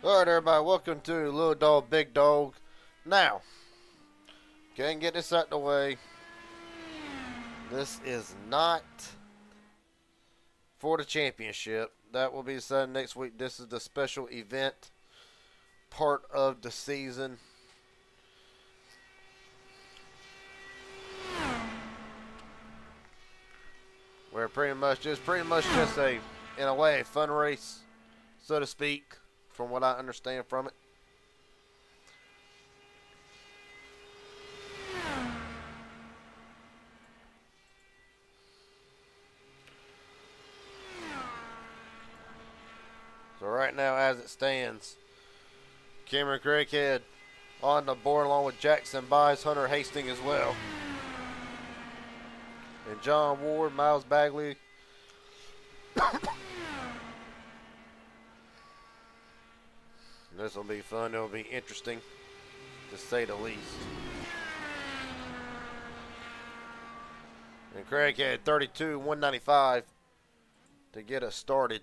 Alright, everybody, welcome to Little Dog, Big Dog. Now, go and get this out the way. This is not for the championship. That will be decided next week. This is the special event part of the season. Where pretty much just a, in a way, a fun race, so to speak, from what I understand from it. So right now, as it stands, Cameron Craighead on the board along with Jackson Buys, Hunter Hastings as well. And John Ward, Miles Bagley. This will be fun. It'll be interesting, to say the least. And Craig had 32, 195 to get us started.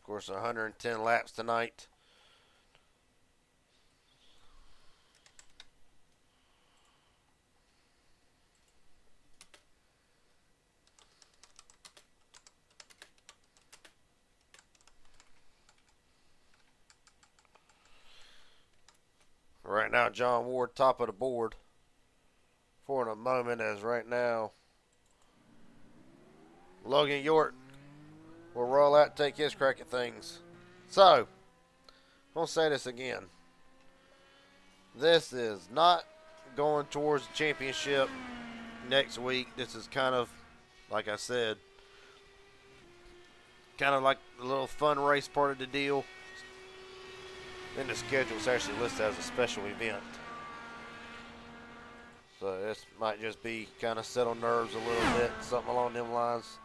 Of course, 110 laps tonight. Right now, John Ward top of the board for a moment, as right now Logan York will roll out and take his crack at things. So, I'm going to say this again. This is not going towards the championship next week. This is kind of, like I said, kind of like a little fun race part of the deal. Then the schedule is actually listed as a special event. So this might just be kind of settle nerves a little bit, something along them lines.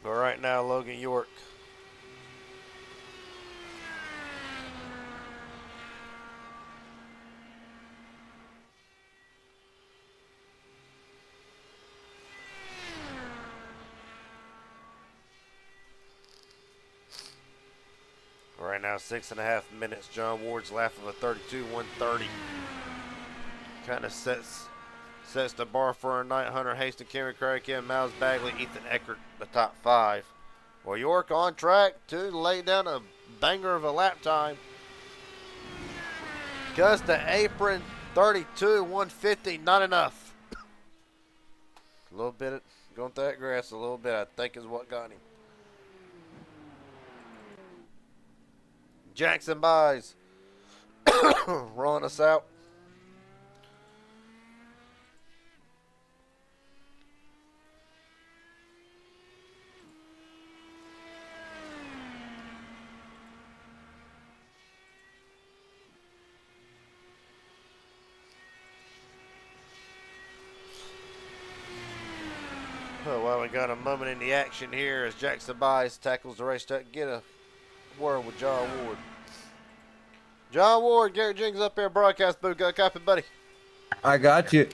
But right now, Logan York. Right now, 6.5 minutes. John Ward's lap of a 32, 130. Kind of sets the bar for our night. Hunter Hastings, Cameron Craighead, Miles Bagley, Ethan Eckert, the top five. Well, York on track to lay down a banger of a lap time. Because the apron, 32, 150, not enough. A little bit of going through that grass a little bit, I think, is what got him. Jackson Buys rolling us out. Well, we got a moment in the action here as Jackson Buys tackles the racetrack. Get a word with John Ward. John Ward, Garrett Jenkins up here, broadcast booth. Got a copy, buddy? I got you.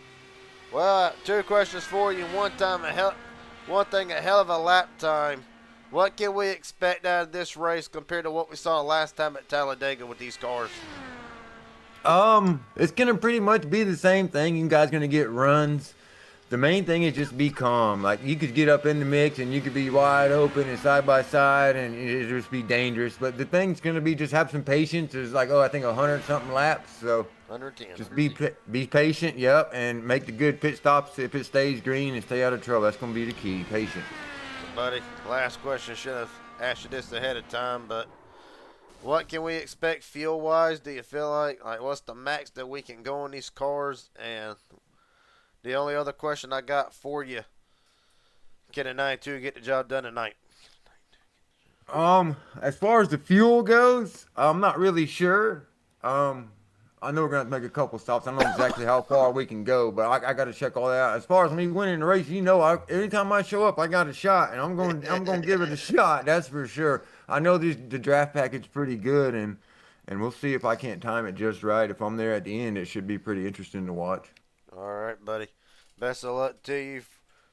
Well, two questions for you. One thing, a hell of a lap time. What can we expect out of this race compared to what we saw last time at Talladega with these cars? It's gonna pretty much be the same thing. You guys gonna get runs. The main thing is just be calm. Like, you could get up in the mix and you could be wide open and side by side and it just be dangerous. But the thing's gonna be just have some patience. There's like, I think 100 something laps. So 110. just be patient. Yep, and make the good pit stops if it stays green and stay out of trouble. That's gonna be the key. Patience. Buddy, last question. Should have asked you this ahead of time, but what can we expect fuel-wise? Do you feel like what's the max that we can go on these cars? And the only other question I got for you, can a 92 get the job done tonight? As far as the fuel goes, I'm not really sure. I know we're gonna make a couple stops. I don't know exactly how far we can go, but I got to check all that out. As far as me winning the race, anytime I show up, I got a shot, and I'm going to give it a shot. That's for sure. I know the draft package pretty good, and we'll see if I can't time it just right. If I'm there at the end, it should be pretty interesting to watch. All right, buddy. Best of luck to you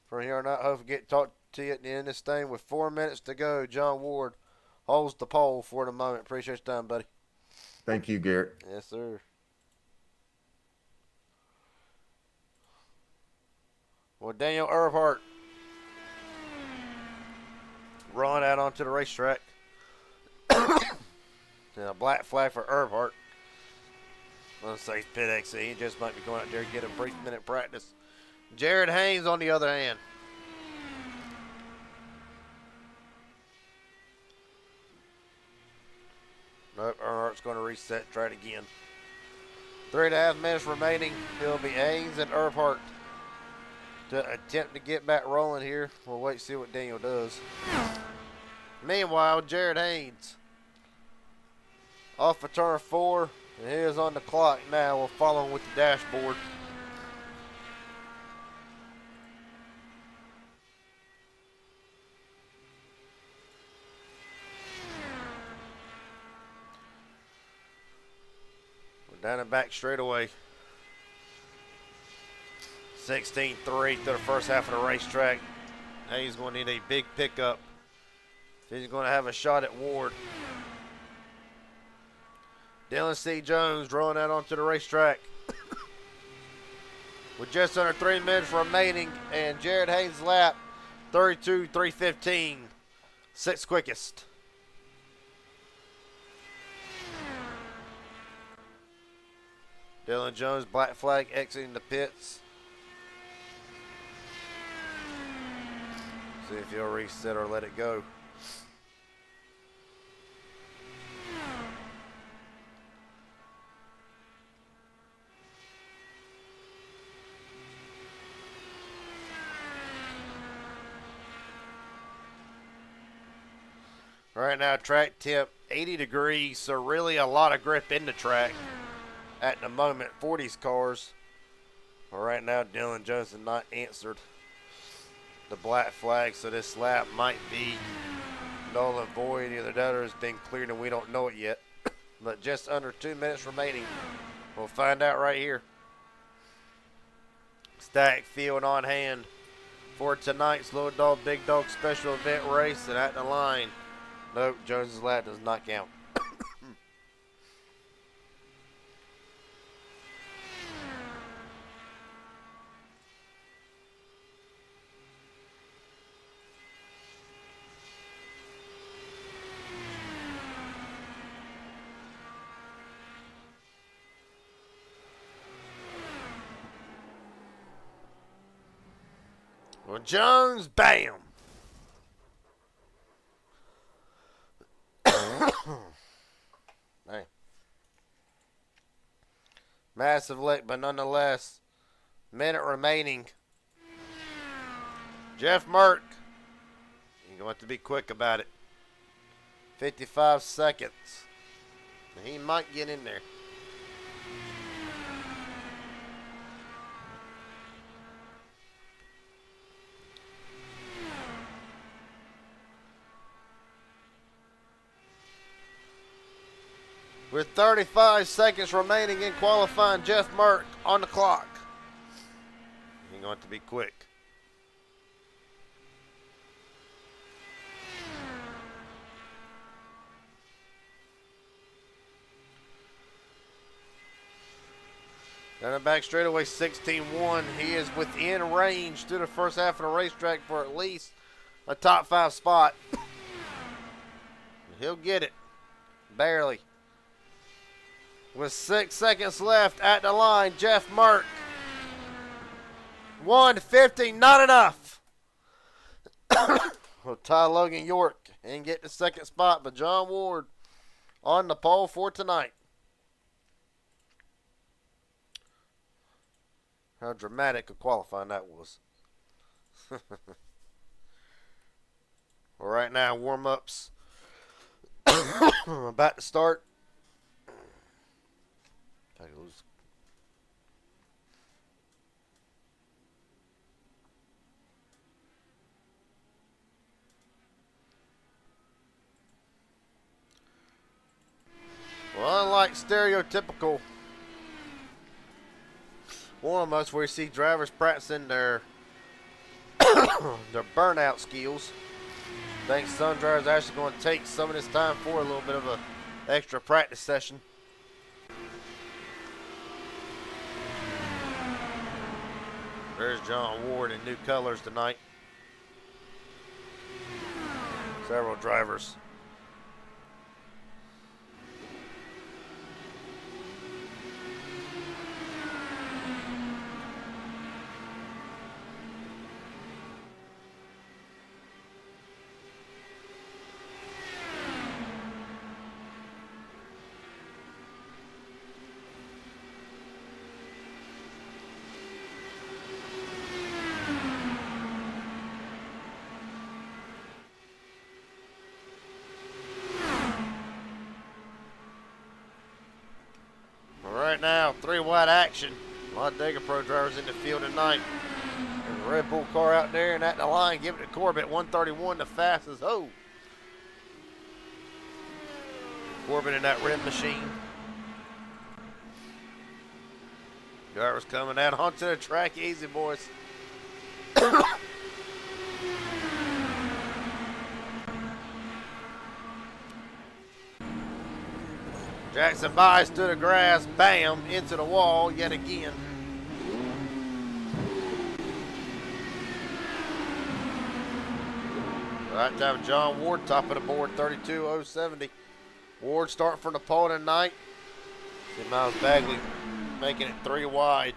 from here on out. Hope we get to talk to you at the end of this thing. With 4 minutes to go, John Ward holds the pole for the moment. Appreciate your time, buddy. Thank you, Garrett. Yes, sir. Well, Daniel Earnhardt rolling out onto the racetrack. And a black flag for Earnhardt. Let's say pit exit. He just might be going out there and get a brief minute practice. Jared Haynes on the other hand. Nope, Earnhardt's going to reset, try it again. 3.5 minutes remaining. It'll be Haynes and Earnhardt to attempt to get back rolling here. We'll wait and see what Daniel does. Meanwhile, Jared Haynes off of turn 4, and he is on the clock now. We'll follow him with the dashboard. We're down and back straightaway. 16-3 through the first half of the racetrack. Now he's going to need a big pickup if he's going to have a shot at Ward. Dylan C. Jones rolling out onto the racetrack with just under 3 minutes remaining, and Jared Haynes' lap 32.315, sixth quickest. Dylan Jones, black flag, exiting the pits. See if he'll reset or let it go. Right now, track temp 80 degrees, so really a lot of grip in the track at the moment for these cars. But right now, Dylan Jones has not answered the black flag, so this lap might be null and void. Either that or has been cleared and we don't know it yet. But just under 2 minutes remaining. We'll find out right here. Stack field on hand for tonight's Little Dog Big Dog special event race, and at the line, nope, Jones's lap does not count. Well, Jones, bam. Hey. Massive lick, but nonetheless, minute remaining. Jeff Merck, you're going to have to be quick about it. 55 seconds. He might get in there. With 35 seconds remaining in qualifying, Jeff Merck on the clock. He's going to be quick. Down the back straightaway, 16-1. He is within range through the first half of the racetrack for at least a top 5 spot. He'll get it. Barely. With 6 seconds left at the line, Jeff Merck. 150, not enough. Well, Ty Logan York and get the second spot, but John Ward on the pole for tonight. How dramatic a qualifying that was. Well, right now, warm-ups about to start. Well, unlike stereotypical warm-ups where you see drivers practicing their their burnout skills. I think some drivers are actually going to take some of this time for a little bit of a extra practice session. There's John Ward in new colors tonight. Several drivers. Right now, 3 wide action. A lot of Dega Pro drivers in the field tonight. There's a Red Bull car out there and at the line, giving it to Corbett. 131, the fastest. Oh. Corbett in that red machine. Drivers coming out onto the track. Easy, boys. Jackson buys to the grass, bam, into the wall yet again. Right time, John Ward, top of the board, 32.070. Ward starting for the pole tonight. See Miles Bagley making it 3 wide.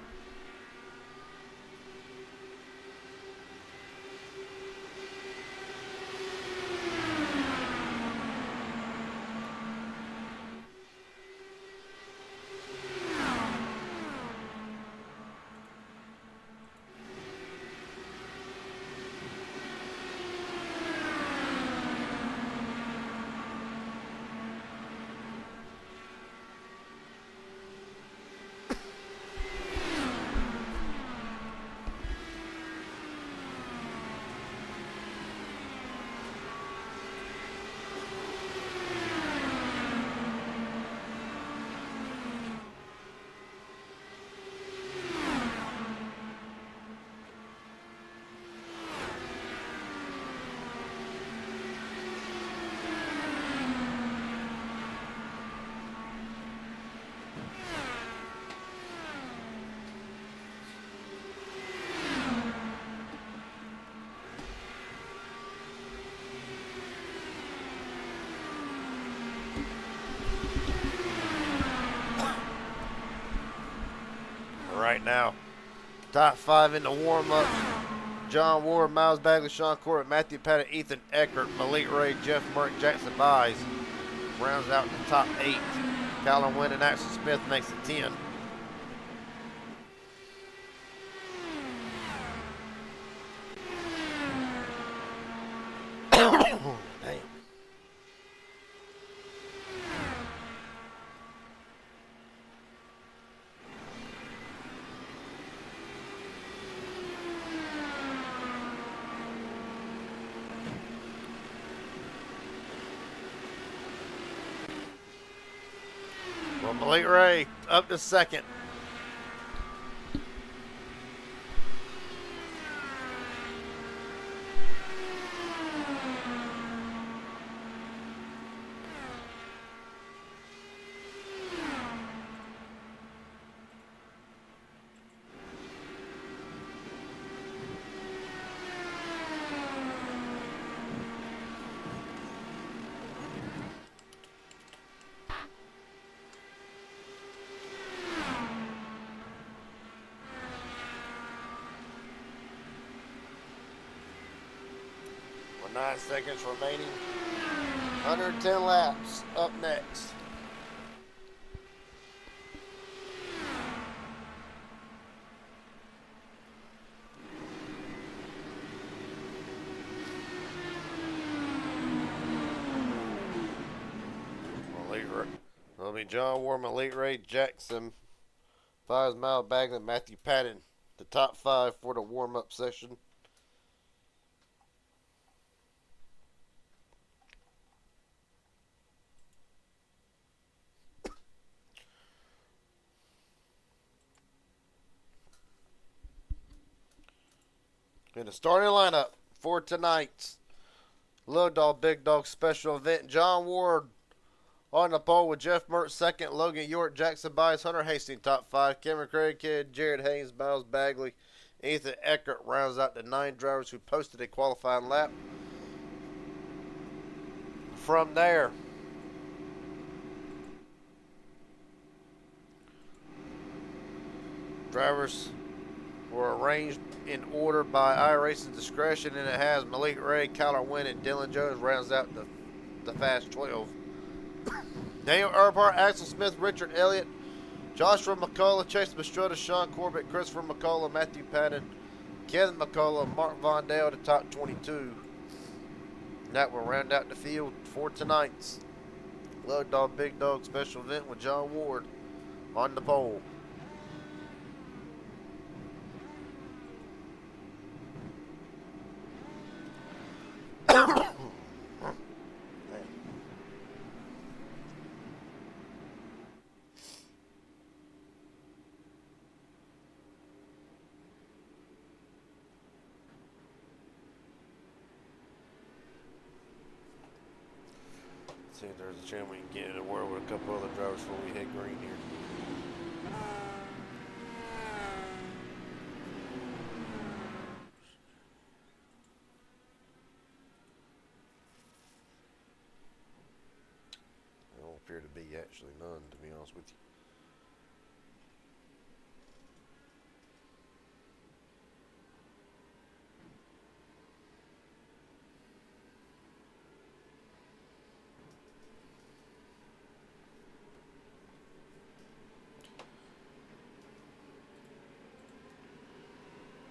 Right now, top 5 in the warm-up. John Ward, Miles Bagley, Sean Corbett, Matthew Pettit, Ethan Eckert, Malik Ray, Jeff Merck, Jackson Byes. Rounds out the top 8. Callum Wynn and Axel Smith makes it 10. Damn. Well, Malik Ray up to second. With 9 seconds remaining. 110 laps up next. It'll be John Ward, Malik Ray, Jackson, Miles Bagley, Matthew Patton. The top 5 for the warm-up session. In the starting lineup for tonight's Little Dog Big Dog special event, John Ward on the pole with Jeff Mertz second, Logan York, Jackson Bias, Hunter Hastings top 5, Cameron Craighead, Jared Haynes, Miles Bagley, Ethan Eckert rounds out the 9 drivers who posted a qualifying lap. From there, drivers were arranged in order by iRacing's discretion, and it has Malik Ray, Kyler Wynn, and Dylan Jones rounds out the Fast 12. Daniel Earhart, Axel Smith, Richard Elliott, Joshua McCullough, Chase Mastrota, Sean Corbett, Christopher McCullough, Matthew Patton, Kevin McCullough, Mark Vondale, the top 22. And that will round out the field for tonight's Little Dog Big Dog special event with John Ward on the pole. See if there's a chance we can get in a word with a couple other drivers before we hit green here. There don't appear to be actually none, to be honest with you.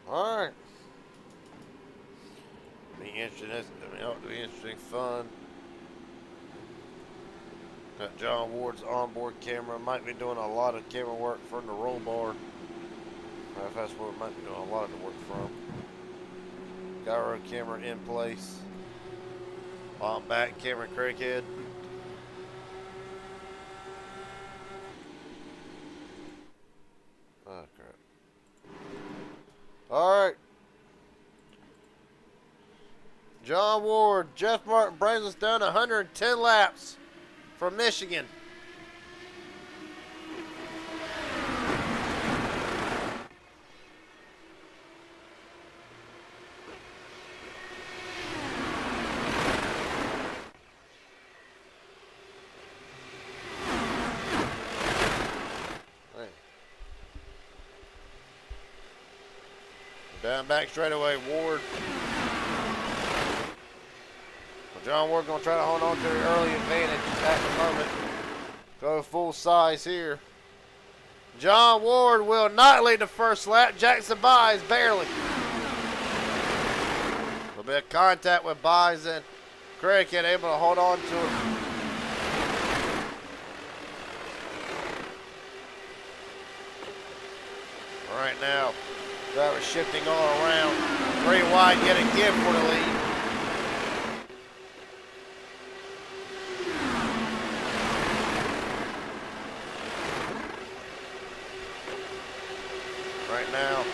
All right. Be interesting. It'll be interesting, fun. Got John Ward's onboard camera. Might be doing a lot of camera work from the roll bar. That's where it might be doing a lot of the work from. Gyro camera in place. On back, Cameron Craighead. Oh, crap. All right. John Ward, Jeff Martin brings us down 110 laps from Michigan. Down back straightaway, Ward. Well, John Ward going to try to hold on to the early advantage at the moment. Go full size here. John Ward will not lead the first lap. Jackson Byes barely. A little bit of contact with Byes and Craighead able to hold on to it. Right now, driver shifting all around. 3 wide, get a give for the lead. Right now,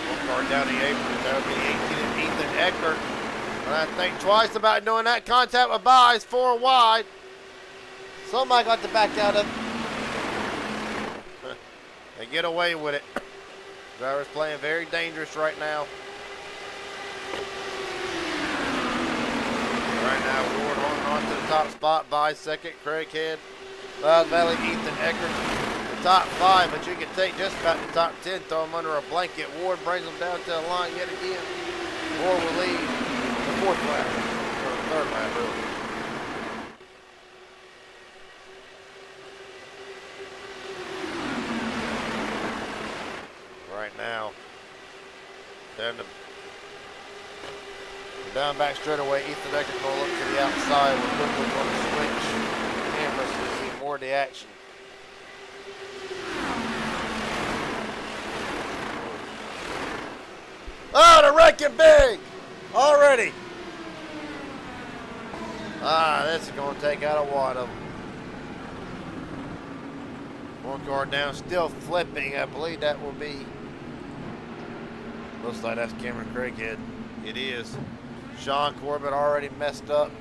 one car down the apron. That would be 18 Ethan Eckert. And I think twice about doing that contact with Byes, 4 wide. Somebody got to back out of it. They get away with it. Driver's playing very dangerous right now. Right now, Ward holding on to the top spot by second. Craighead, Miles Valley, Ethan Eckert, the top 5, but you can take just about the top 10, throw them under a blanket. Ward brings them down to the line yet again. Ward will lead the 4th lap, or the 3rd lap, really. Right now, down back straightaway, Ethan Eckert will look to the outside. We're quickly going to switch cameras to see more of the action. Oh, they're wrecking big already. This is going to take out a wad of them. One car down, still flipping. I believe that will be Looks like that's Cameron Craighead. It is. Sean Corbett already messed up.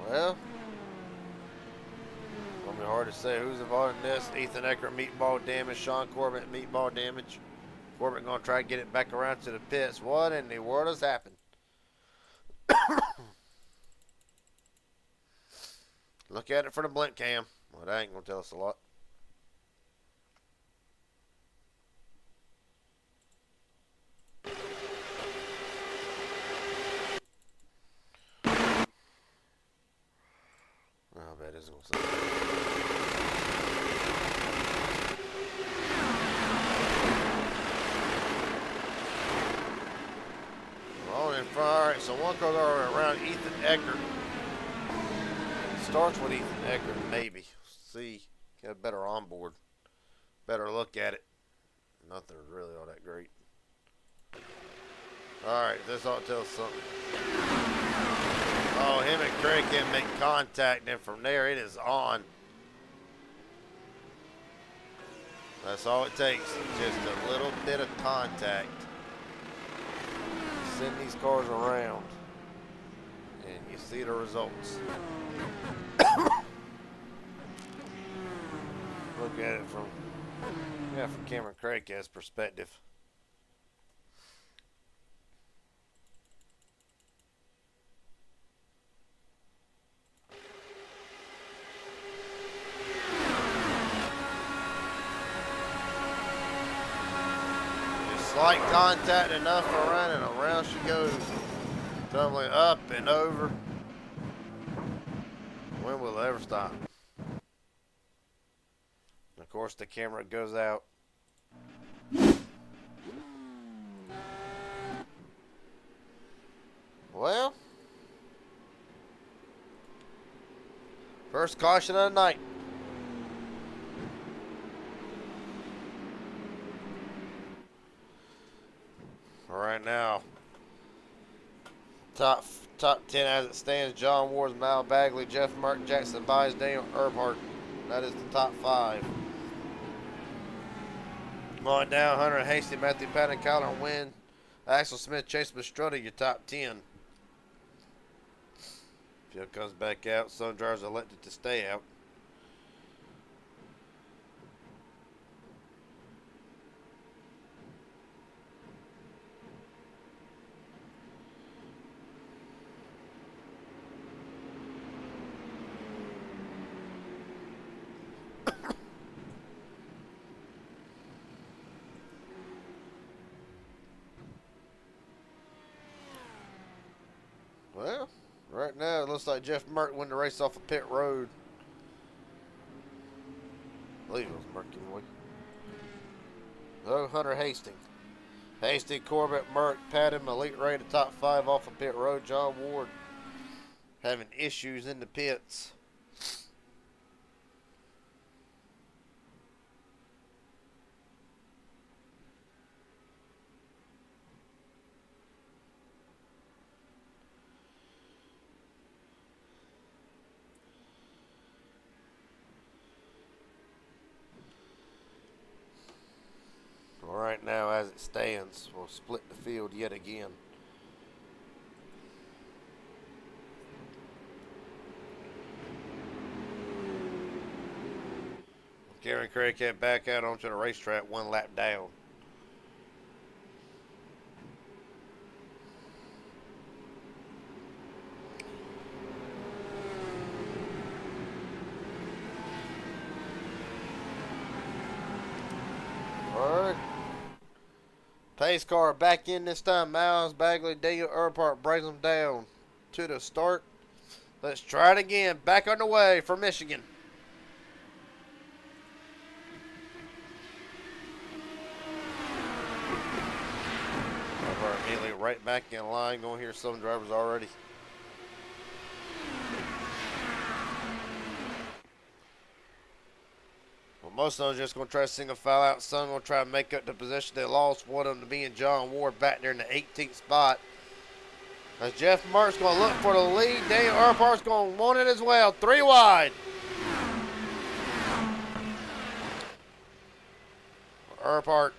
Well, gonna be hard to say who's involved in this. Ethan Eckert, meatball damage. Sean Corbett, meatball damage. Corbett gonna try to get it back around to the pits. What in the world has happened? Look at it for the blink cam. Well, that ain't gonna tell us a lot. I bet it's gonna say. On in front. All right, so one goes around Ethan Eckert. Starts with Ethan Eckert, maybe. See, get a better onboard, better look at it. Nothing really all that great. All right, this ought to tell us something. Oh, him and Craig can make contact, and from there it is on. That's all it takes, just a little bit of contact. Send these cars around, and you see the results. Look at it from Cameron Craighead's perspective. Slight contact enough around, and around she goes, tumbling up and over. When will it ever stop? Of course, the camera goes out. Well, first caution of the night. Right now, top 10 as it stands: John Ward, Mal Bagley, Jeff Mark, Jackson Byes, Daniel Earnhardt. That is the top 5. Going down, Hunter Hasty, Matthew Patton, Kyler Wynn, Axel Smith, Chase Pastrana, your top 10. Field comes back out. Some drivers elected to stay out. Well, right now it looks like Jeff Merck won the race off of pit road. I believe it was Merck anyway. Oh, Hunter Hastings. Hastings, Corbett, Merck, Patton, Malik Ray, the top 5 off of pit road. John Ward having issues in the pits. Right now, as it stands, we'll split the field yet again. Cameron Craighead back out onto the racetrack, 1 lap down. All right. Pace car back in this time. Miles Bagley, Daniel Earnhardt brings them down to the start. Let's try it again. Back on the way for Michigan. Earnhardt immediately right back in line. Going to hear some drivers already. Most of them are just going to try to single file out. Some going to try to make up the position they lost. One of them to being John Ward back there in the 18th spot. As Jeff Mark's going to look for the lead. Daniel Earpart's going to want it as well. 3 wide. Earpart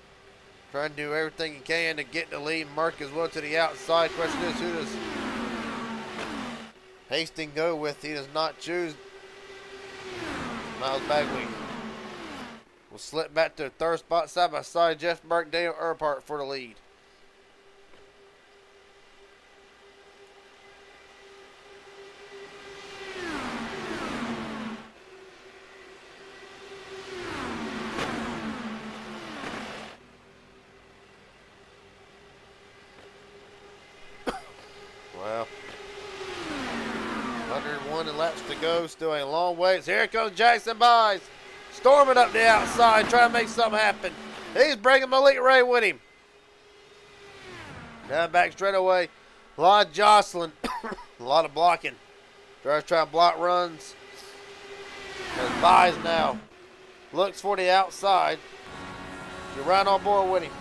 trying to do everything he can to get the lead. Mark as well to the outside. Question is, who does Hastings go with? He does not choose. Miles Bagley will slip back to the third spot side by side. Jeff Mark, Daniel Earpart for the lead. Well, 101 laps to go. Still a long ways. Here comes Jackson Byes. Storming up the outside, trying to make something happen. He's bringing Malik Ray with him. Now back straight away. A lot of jostling. A lot of blocking. Trying to block runs. And Byes now looks for the outside. You're right on board with him.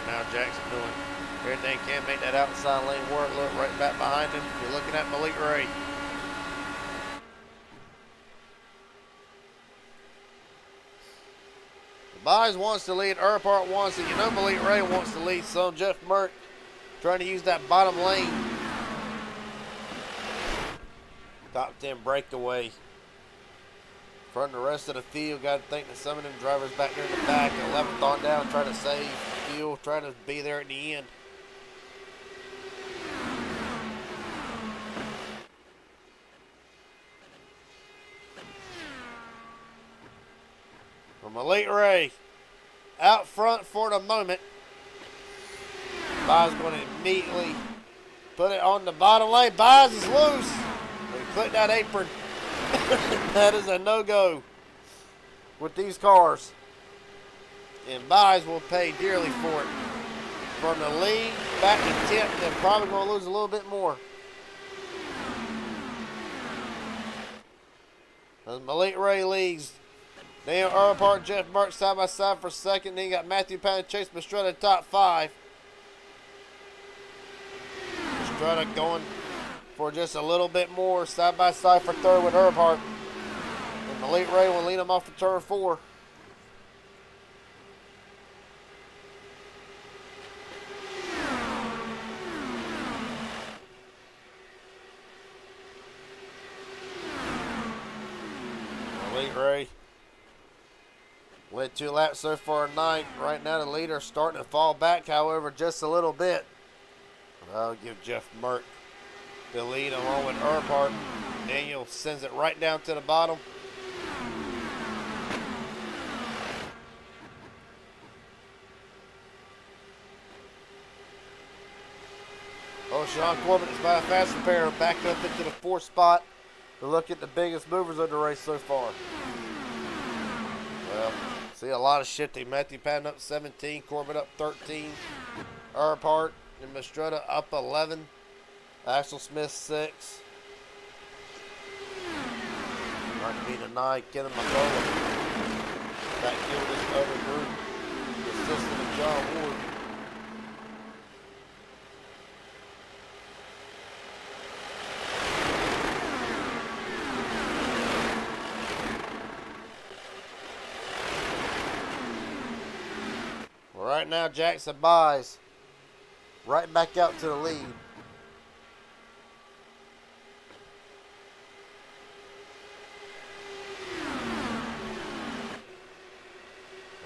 Now Jackson doing everything he can, make that outside lane work. Look right back behind him. You're looking at Malik Ray. Byes wants to lead. Earpart wants it. You know Malik Ray wants to lead some. Jeff Merck trying to use that bottom lane. Top 10 breakaway. From the rest of the field, got to think that some of them drivers back there in the back, 11th on down, trying to save fuel, trying to be there at the end. From Malik Ray, out front for the moment. Byes going to immediately put it on the bottom lane. Byes is loose. He clicked that apron. That is a no-go with these cars. And Byes will pay dearly for it. From the lead back to 10th, they're probably going to lose a little bit more. As Malik Ray leads. Daniel Earpart, Jeff Mark side by side for second. Then you got Matthew Pound and Chase Mastretta top 5. Mastretta going for just a little bit more side by side for third with Earpart. And Malik Ray will lead him off to turn 4. Malik Ray led 2 laps so far tonight. Right now the leader starting to fall back, however, just a little bit. I'll give Jeff Merck the lead along with Earpart. Daniel sends it right down to the bottom. Oh, Sean Corbin is by a fast repair, back up into the 4th spot to look at the biggest movers of the race so far. Well, see a lot of shifting. Matthew Patton up 17, Corbin up 13, Earpart and Mastretta up 11, Axel Smith 6. Not to be denied, Kevin McCullough back here with this other group, the assistant of John Ward. Right now, Jackson Byes right back out to the lead.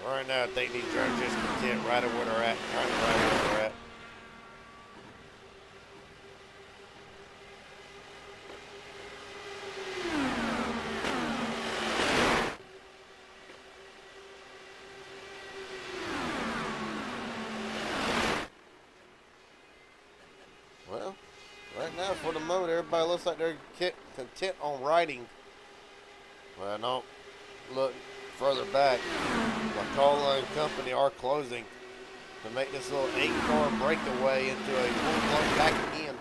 Right now, I think these drivers just content right where they're at, right where they're at. Well, right now for the moment, everybody looks like they're content on riding. Well, no, look further back. McCullough and company are closing to make this little 8-car breakaway into a full-blown back again.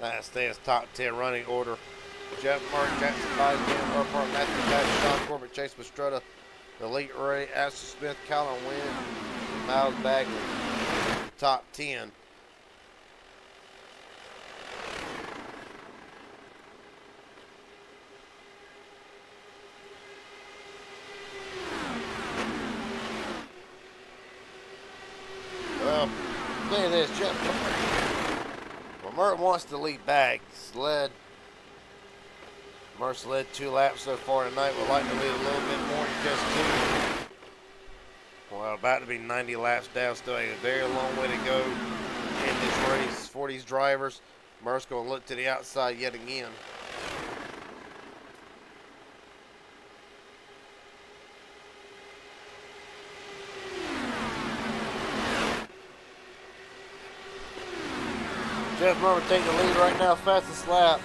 That stands top 10 running order. Jeff Martin, Jackson Biden, Dan Earnhardt, Matthew Patrick, Sean Corbett, Chase Pastrana, Elite Ray, Aston Smith, Colin Wynn, Miles Bagley. Top 10. Well, look at this. Well, Mert wants to lead bags. Mert's led 2 laps so far tonight. Would like to lead a little bit more than just 2. Well, about to be 90 laps down. Still a very long way to go in this race for these drivers. Mert's going to look to the outside yet again. Jeff Murray taking the lead right now, fastest lap.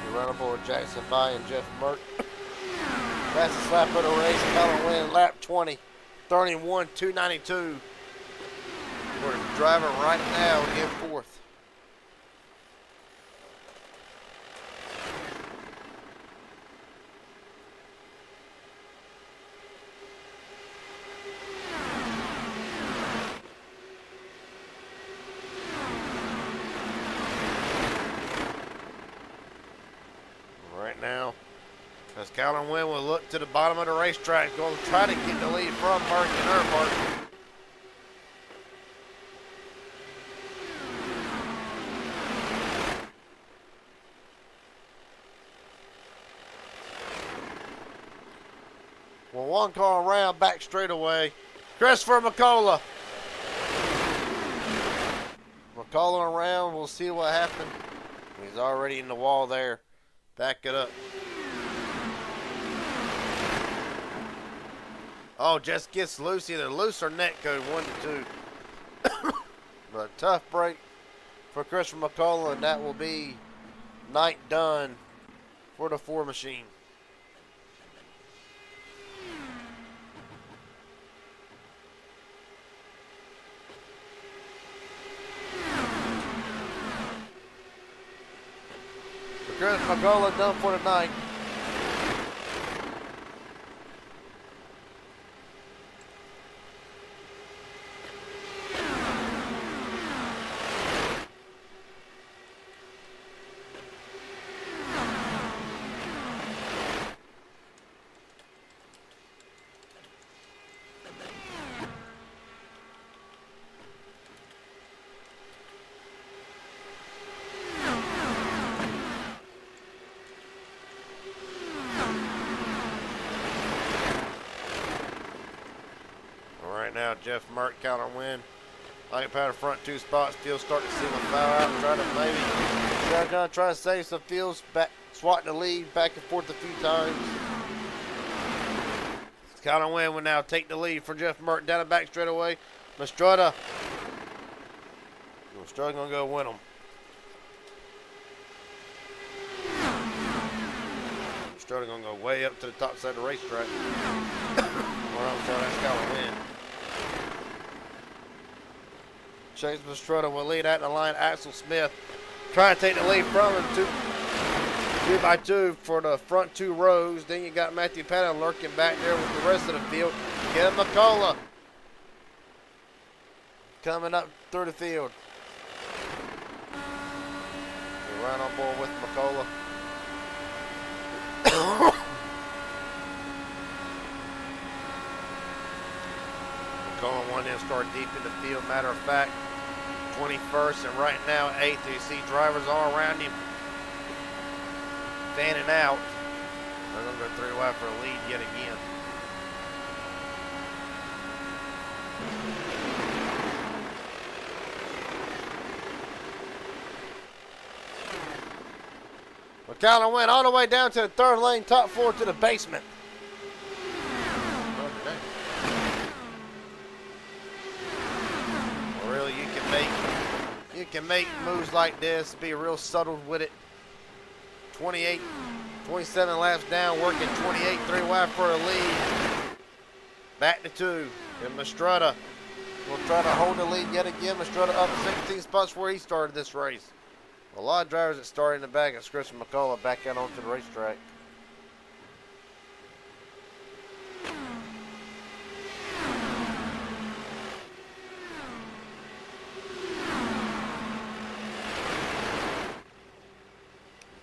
We run aboard Jackson By and Jeff Mert. Fastest lap of the race, Colin Wynn, lap 20, 31.292. We're driving right now in 4th. Now, as Colin Wynn will look to the bottom of the racetrack, going to try to get the lead from Mark and Earnhardt. Well, one car around, back straightaway. Christopher McCullough. McCullough around, we'll see what happens. He's already in the wall there. Back it up. Oh, just gets loose. Either loose or net code 1 to 2. But a tough break for Christian McCullough, and that will be night done for the 4 machine. Chris McCullough done for the night. Now Jeff Mert, Colin Wynn, light powder front 2 spots. Field starting to see them foul out. Try to save some fields. Back swatting the lead back and forth a few times. Colin Wynn will now take the lead for Jeff Mert down the back straightaway. Mastrada gonna go win them. Mastrada gonna go way up to the top side of the racetrack. That's Colin Wynn. Chase Mastrada will lead out in the line. Axel Smith trying to take the lead from him 2 by 2 for the front 2 rows. Then you got Matthew Patton lurking back there with the rest of the field. Kevin McCullough coming up through the field. We're right on board with McCullough. McCullough won and start deep in the field. Matter of fact, 21st and right now 8th. You see drivers all around him fanning out. They're going to go 3 wide for a lead yet again. McCallum went all the way down to the 3rd lane, top floor to the basement. Really, you can make moves like this, be real subtle with it. 28, 27 laps down, working 28, 3 wide for a lead. Back to 2, and Mastrada will try to hold the lead yet again. Estrada up 16 spots where he started this race. A lot of drivers that started in the back, and Christian McCullough back out onto the racetrack.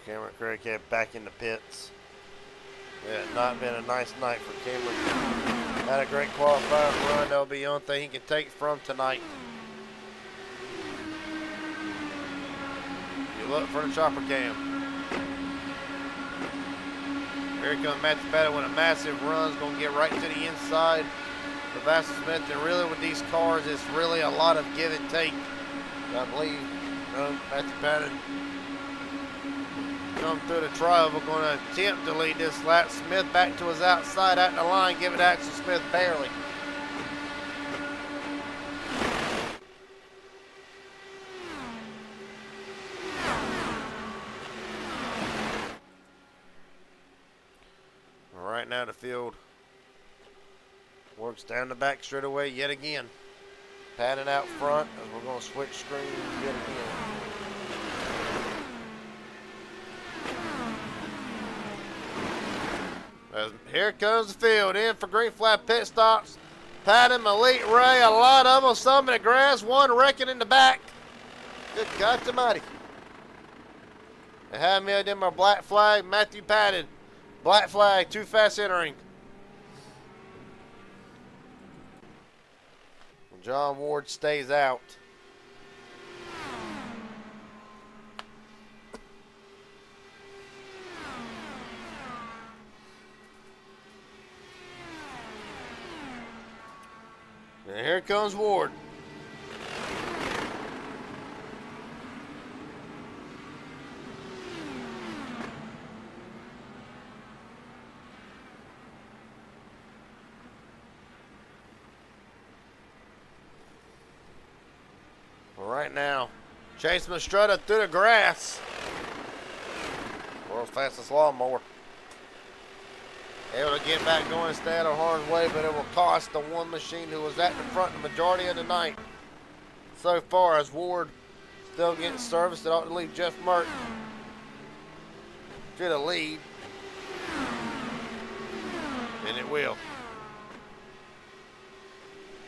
Cameron Craighead back in the pits. Yeah, not been a nice night for Cameron. Had a great qualifying run. That'll be the only thing he can take from tonight. You look for the chopper cam. Here comes Matthew Patton with a massive run. He's going to get right to the inside of Vassal Smith. And really with these cars, it's really a lot of give and take. I believe Matthew Patton come through the trial. We're going to attempt to lead this lap. Smith back to his outside at the line. Give it to Axel Smith barely. Right now the field works down the back straightaway yet again. Patton out front as we're going to switch screens yet again. Here comes the field, in for green flag pit stops. Patton, Elite Ray, a lot of them, some in the grass, one wrecking in the back. Good God almighty. They have me in my black flag, Matthew Patton. Black flag, too fast entering. John Ward stays out. And here comes Ward. Right now, Chase Mastrutta through the grass. World's fastest lawnmower. Able to get back going instead of hard way, but it will cost the one machine who was at the front the majority of the night. So far, as Ward still getting serviced, it ought to leave Jeff Mert to the lead. And it will.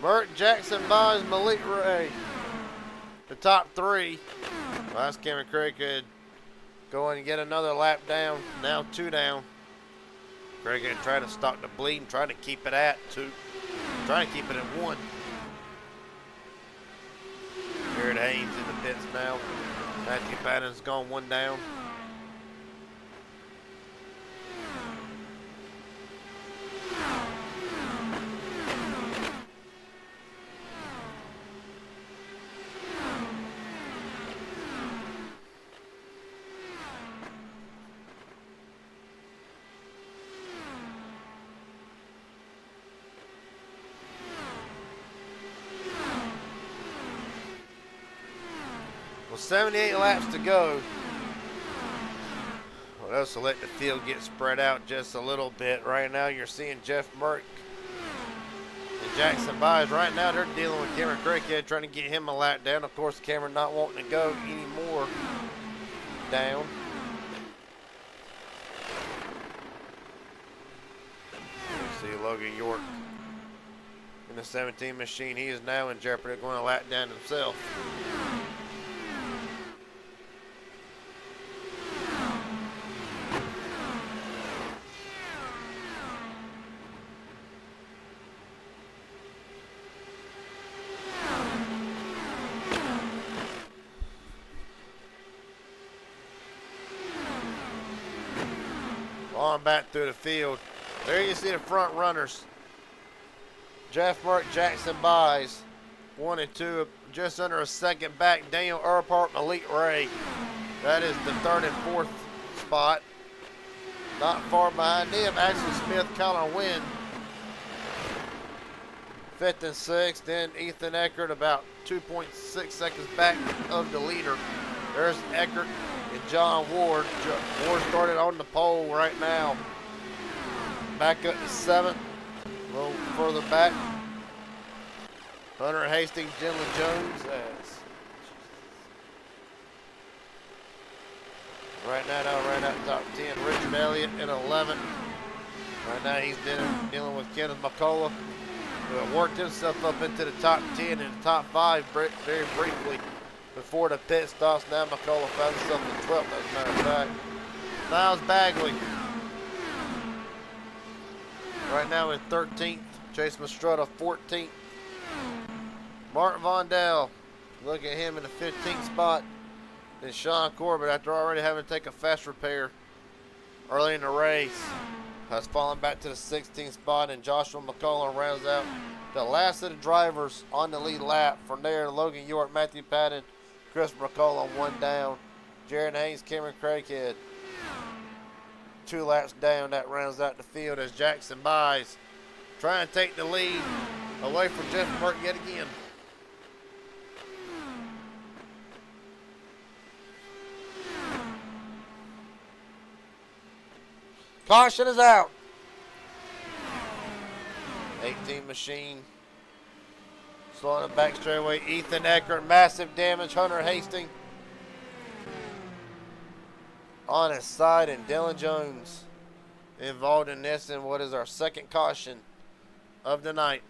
Mert, Jackson, Byes, Malik Ray. The top three. Well, that's Cameron Craig could go in and get another lap down. Now 2 down. Craig had tried to stop the bleed and try to keep it at 2. Trying to keep it at 1. Garrett Haynes in the pits now. Matthew Patton's gone 1 down. Well, 78 laps to go. Well, that'll also let the field get spread out just a little bit. Right now, you're seeing Jeff Merck and Jackson Byes. Right now, they're dealing with Cameron Craighead, trying to get him a lap down. Of course, Cameron not wanting to go any more down. You see Logan York in the 17 machine. He is now in jeopardy of going a lap down himself. On back through the field. There you see the front runners. Jeff Merck, Jackson Byes, 1 and 2, just under a second back. Daniel Earpart, Malik Ray. That is the 3rd and 4th spot. Not far behind them, Axel Smith, Colin Wynn, 5th and 6th. Then Ethan Eckert about 2.6 seconds back of the leader. There's Eckert and John Ward. Ward started on the pole right now. Back up to 7th, a little further back. Hunter Hastings, Dylan Jones. Right now, top 10. Richard Elliott in 11. Right now he's dealing with Kenneth McCullough, who had worked himself up into the top 10 and the top 5 very briefly before the pit stops. Now McCullough found himself in 12th, as a matter of fact. Niles Bagley right now in 13th. Chase Mastrutta 14th. Mark Vondell, look at him in the 15th spot. Then Sean Corbett, after already having to take a fast repair early in the race, has fallen back to the 16th spot, and Joshua McCollum rounds out the last of the drivers on the lead lap. From there, Logan York, Matthew Patton, Chris McCollum, 1 down. Jaron Haynes, Cameron Craighead, 2 laps down. That rounds out the field as Jackson Buys trying to take the lead away from Jeff Burke yet again. Caution is out. 18 machine. Slowing it back straightaway. Ethan Eckert, massive damage. Hunter Hastings on his side, and Dylan Jones involved in this in what is our second caution of the night.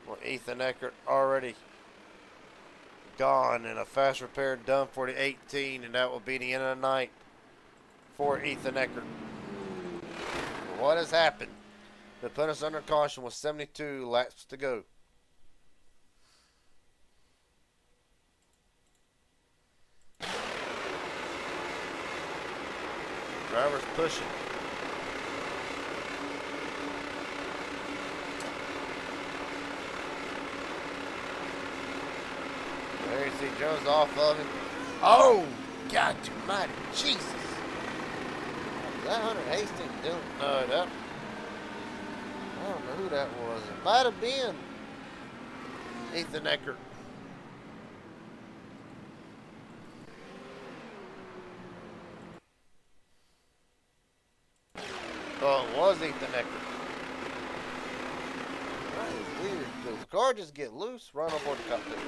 Well, Ethan Eckert already gone and a fast repair done for the 18, and that will be the end of the night for Ethan Eckert. What has happened to put us under caution with 72 laps to go? Drivers pushing. There you see Jones off of him. Oh, God almighty, Jesus. Is that Hunter Hastings doing? No, that. I don't know who that was. It might have been Ethan Eckert. Oh, it was Ethan Eckert. That is weird. Does the car just get loose? Run on board the cockpit.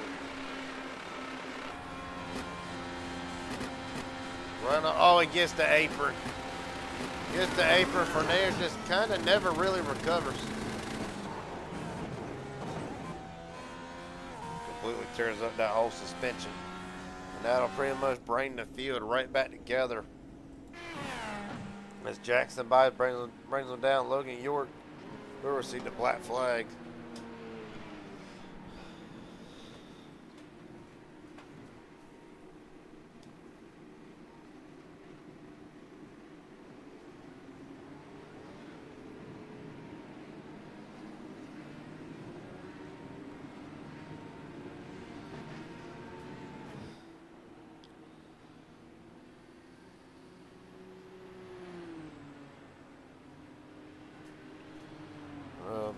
Run on. Oh, he gets the apron. Gets the apron from there. Just kind of never really recovers. Completely tears up that whole suspension. And that'll pretty much bring the field right back together. As Jackson Buys brings them down, Logan York will receive the black flag.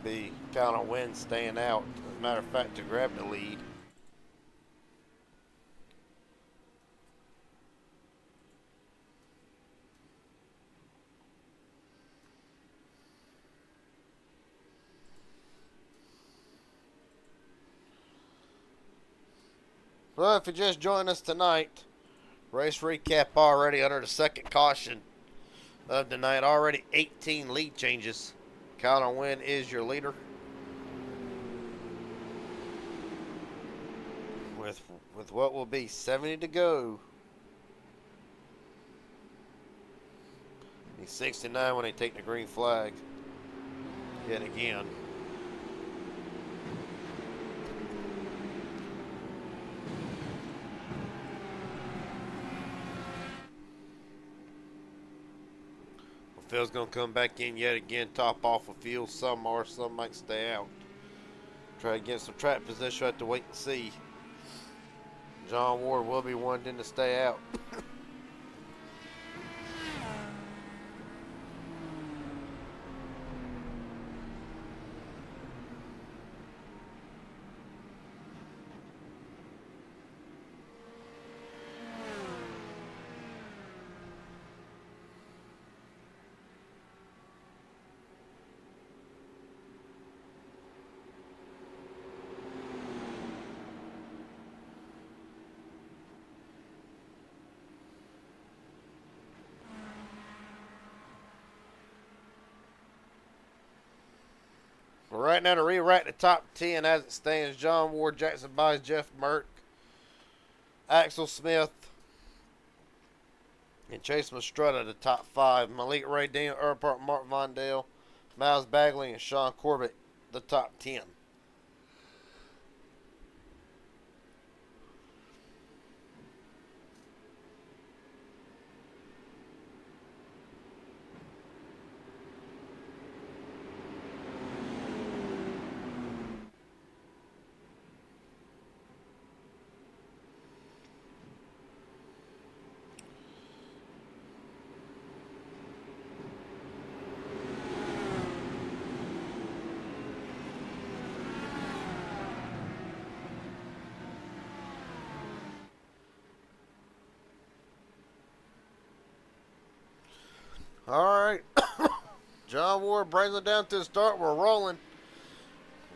Be count on Wynn staying out, as a matter of fact, to grab the lead. Well, if you just joined us tonight, race recap already under the second caution of the night. Already 18 lead changes. Kyler Wynn is your leader with what will be 70 to go. He's 69 when they take the green flag yet again. Phil's going to come back in yet again, top off of field. Some are, some might stay out. Try to get some track position. We'll have to wait and see. John Ward will be wanting to stay out. Well, right now to re-rack the top 10 as it stands: John Ward, Jackson Byes, Jeff Merck, Axel Smith, and Chase Mastretta, the top 5. Malik Ray, Daniel Earpart, Mark Vondale, Miles Bagley, and Sean Corbett, the top 10. All right. John Ward brings it down to the start. We're rolling.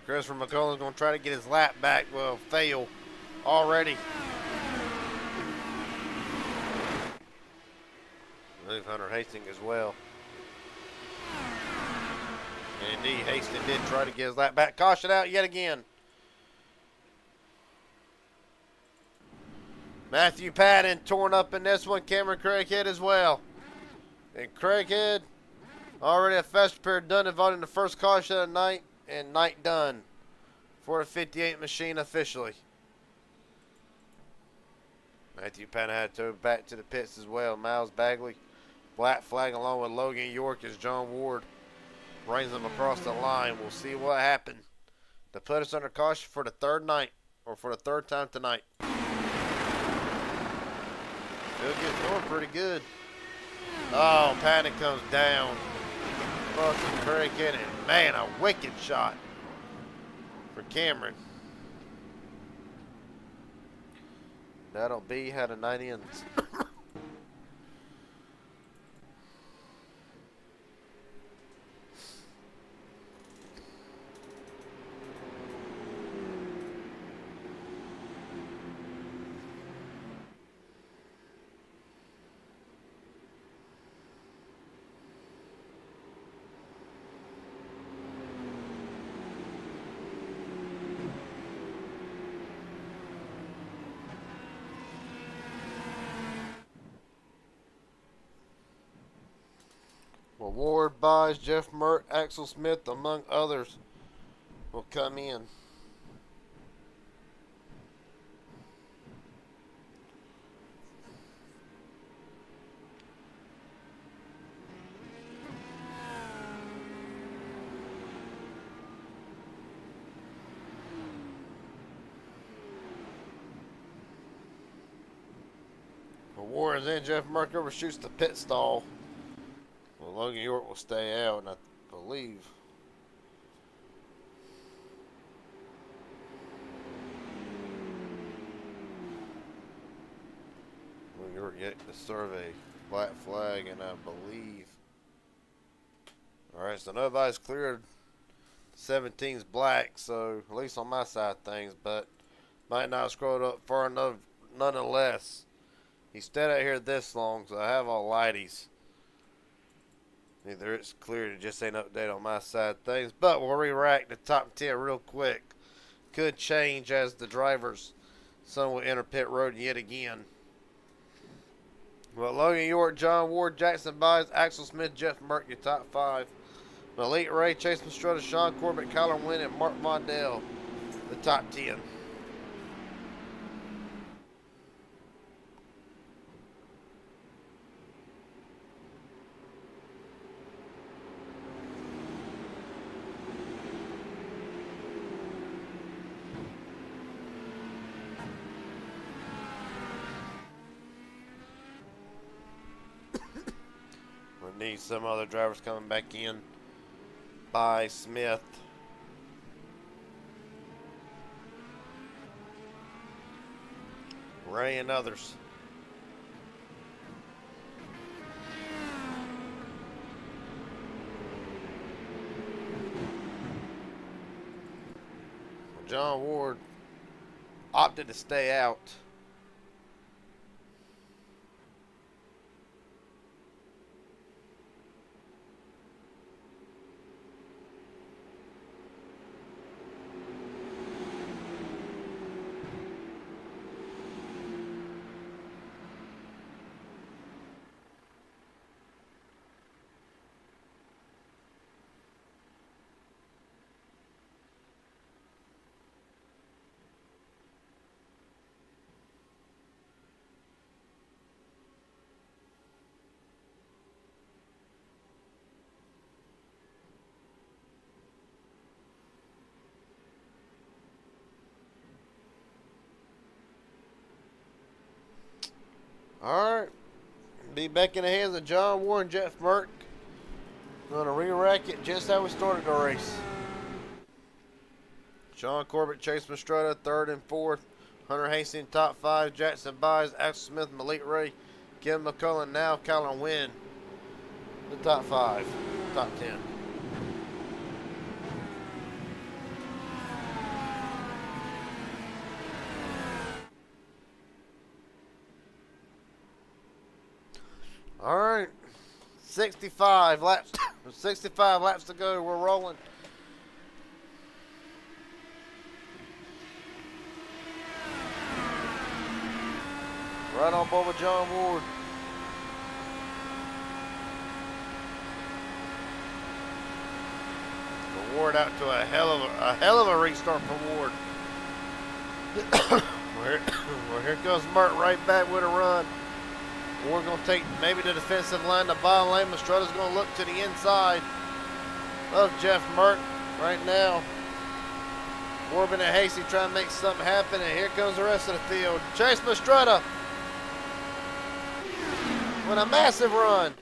Christopher McCullum's going to try to get his lap back. Well, fail already. Move Hunter Hastings as well. And indeed, Hastings did try to get his lap back. Caution out yet again. Matthew Patton torn up in this one. Cameron Craighead as well. And Craighead already a fast repair done, involving the first caution of the night, and night done for the 58 machine officially. Matthew Patton had to go back to the pits as well. Miles Bagley, black flag along with Logan York as John Ward brings them across the line. We'll see what happened to put us under caution for the third night, or for the third time tonight. Still getting going pretty good. Oh, Patton comes down. Fucking Craighead, and man, a wicked shot for Cameron. That'll be how the night ends. Well, Ward, Byes, Jeff Merck, Axel Smith, among others, will come in. Well, Ward is in. Jeff Merck overshoots the pit stall. Well, Logan York will stay out, and I believe Logan York get the survey black flag, and I believe. All right, so nobody's cleared. 17's black, so at least on my side of things, but might not have scrolled up far enough nonetheless. He stayed out here this long, so I have all lighties. Either it's clear, it just ain't update on my side of things. But we'll re-rack the top 10 real quick. Could change as the drivers. Some will enter pit road yet again. Well, Logan York, John Ward, Jackson Byes, Axel Smith, Jeff Merck, your top 5. Malik Ray, Chase Mastretta, Sean Corbett, Kyler Wynn, and Mark Mondale, the top 10. We need some other drivers coming back in. By Smith. Ray and others. John Ward opted to stay out. All right. Be back in the hands of John Ward and Jeff Merck. Going to re-rack it just how we started the race. Sean Corbett, Chase Mastretta, third and fourth. Hunter Hastings, top five. Jackson Byes, Axel Smith, Malik Ray, Kevin McCullen, now Colin Wynn. The top five, top 10. All right, 65 laps. 65 laps to go. We're rolling. Right on board with John Ward. Ward out to a hell of a restart for Ward. Well, here comes Mert right back with a run. Ward's going to take maybe the defensive line to bottom lane. Mastretta's going to look to the inside of Jeff Mert right now. Corbin and Hasty trying to make something happen, and here comes the rest of the field. Chase Mastretta with a massive run.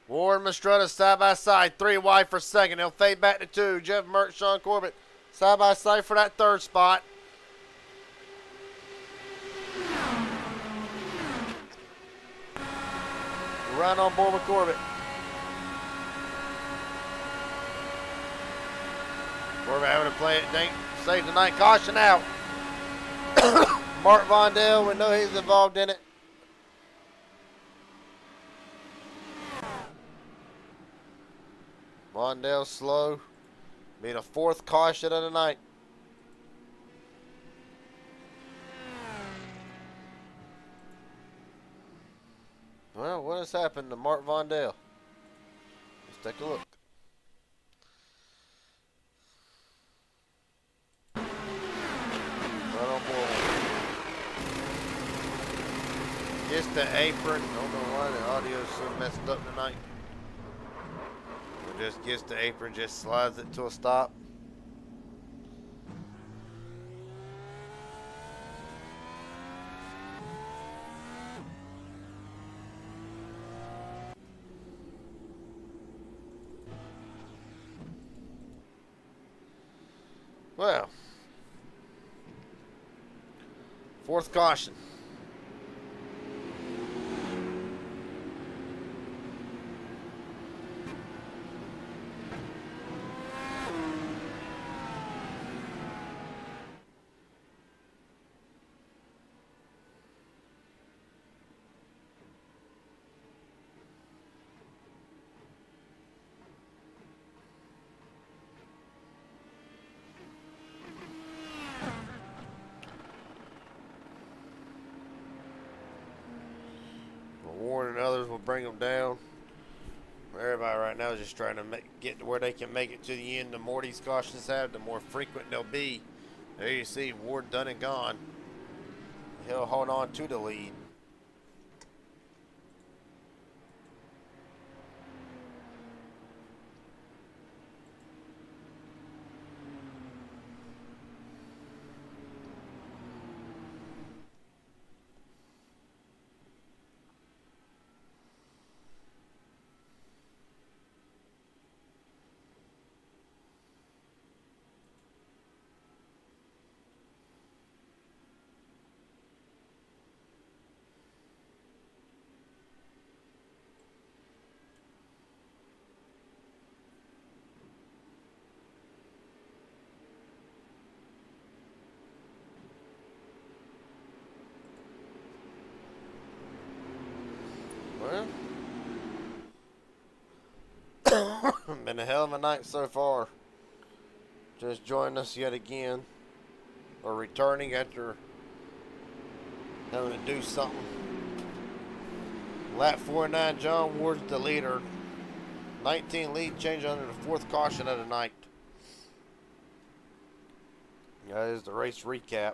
Ward and Mastretta side by side, 3 wide for second. They'll fade back to 2. Jeff Mert, Sean Corbett side by side for that third spot. Right on board with Corbett. Corbett having to play it, save tonight, caution out. Mark Vondell, we know he's involved in it. Vondell slow. Be the 4th caution of the night. Well, what has happened to Mark Vondell? Let's take a look. Right on board. Gets the apron. I don't know why the audio's so messed up tonight. Just gets the apron, just slides it to a stop. Well, 4th caution. Ward and others will bring them down. Everybody right now is just trying to get to where they can make it to the end. The more these cautions have, the more frequent they'll be. There you see Ward done and gone. He'll hold on to the lead. Well, been a hell of a night so far. Just joining us yet again, or returning after having to do something. Lap 49, John Ward's the leader. 19 lead change under the 4th caution of the night. That is the race recap.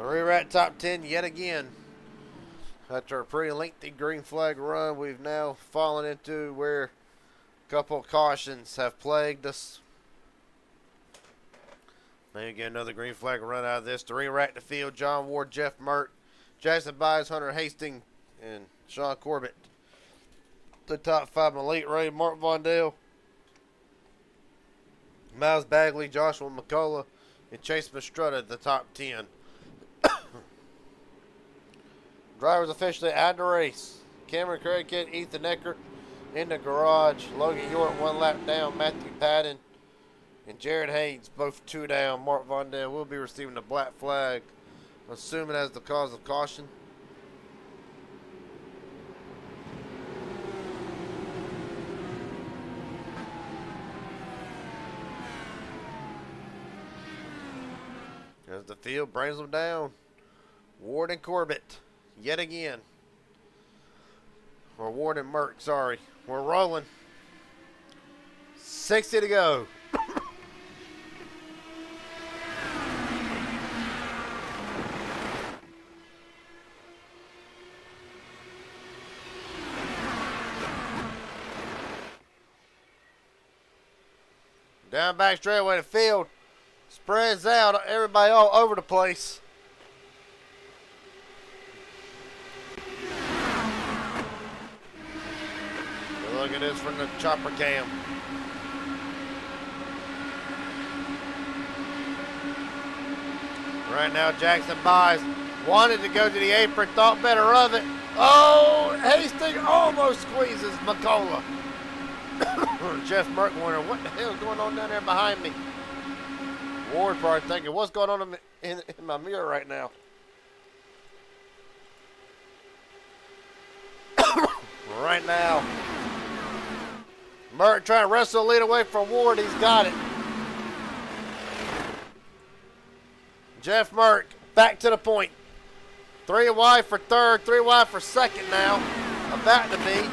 We're at top 10 yet again. After a pretty lengthy green flag run, we've now fallen into where a couple of cautions have plagued us. Maybe get another green flag run out of this. To re-rack the field, John Ward, Jeff Mert, Jackson Byes, Hunter Hastings, and Sean Corbett. The top 5, Malik Ray, Mark Vondale, Miles Bagley, Joshua McCullough, and Chase Mastrutta, the top 10. Drivers officially out the race. Cameron Craighead, Ethan Eckert in the garage. Logan York 1 lap down. Matthew Padden and Jared Haynes both 2 down. Mark Vondale will be receiving the black flag, assuming as the cause of caution. As the field brings them down, Ward and Corbett yet again. Or Ward and Merck, sorry. We're rolling. 60 to go. Down back straightaway, the field spreads out, everybody all over the place. Look at this from the chopper cam. Right now, Jackson Byes wanted to go to the apron, thought better of it. Oh, Hastings almost squeezes McCullough. Jeff Merck wondering what the hell is going on down there behind me. Ward probably thinking, what's going on in my mirror right now? Right now, Merck trying to wrestle the lead away from Ward. He's got it. Jeff Merck back to the point. 3 wide for third, 3 wide for second now. About to be.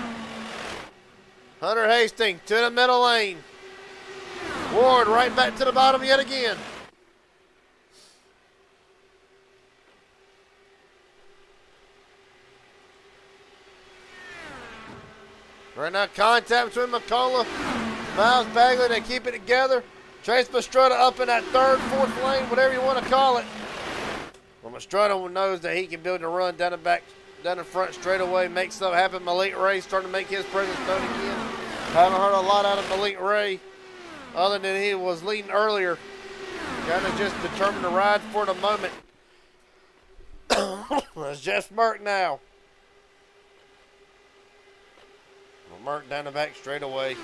Hunter Hastings to the middle lane. Ward right back to the bottom yet again. Right now, contact between McCullough, Miles Bagley. They keep it together. Chase Mastrutta up in that third, fourth lane, whatever you want to call it. Well, Mastrutta knows that he can build a run down the back, down the front straightaway, make stuff happen. Malik Ray starting to make his presence known again. Haven't heard a lot out of Malik Ray, other than he was leading earlier. Kind of just determined to ride for the moment. That's Jeff Merck now. Merck down the back straightaway.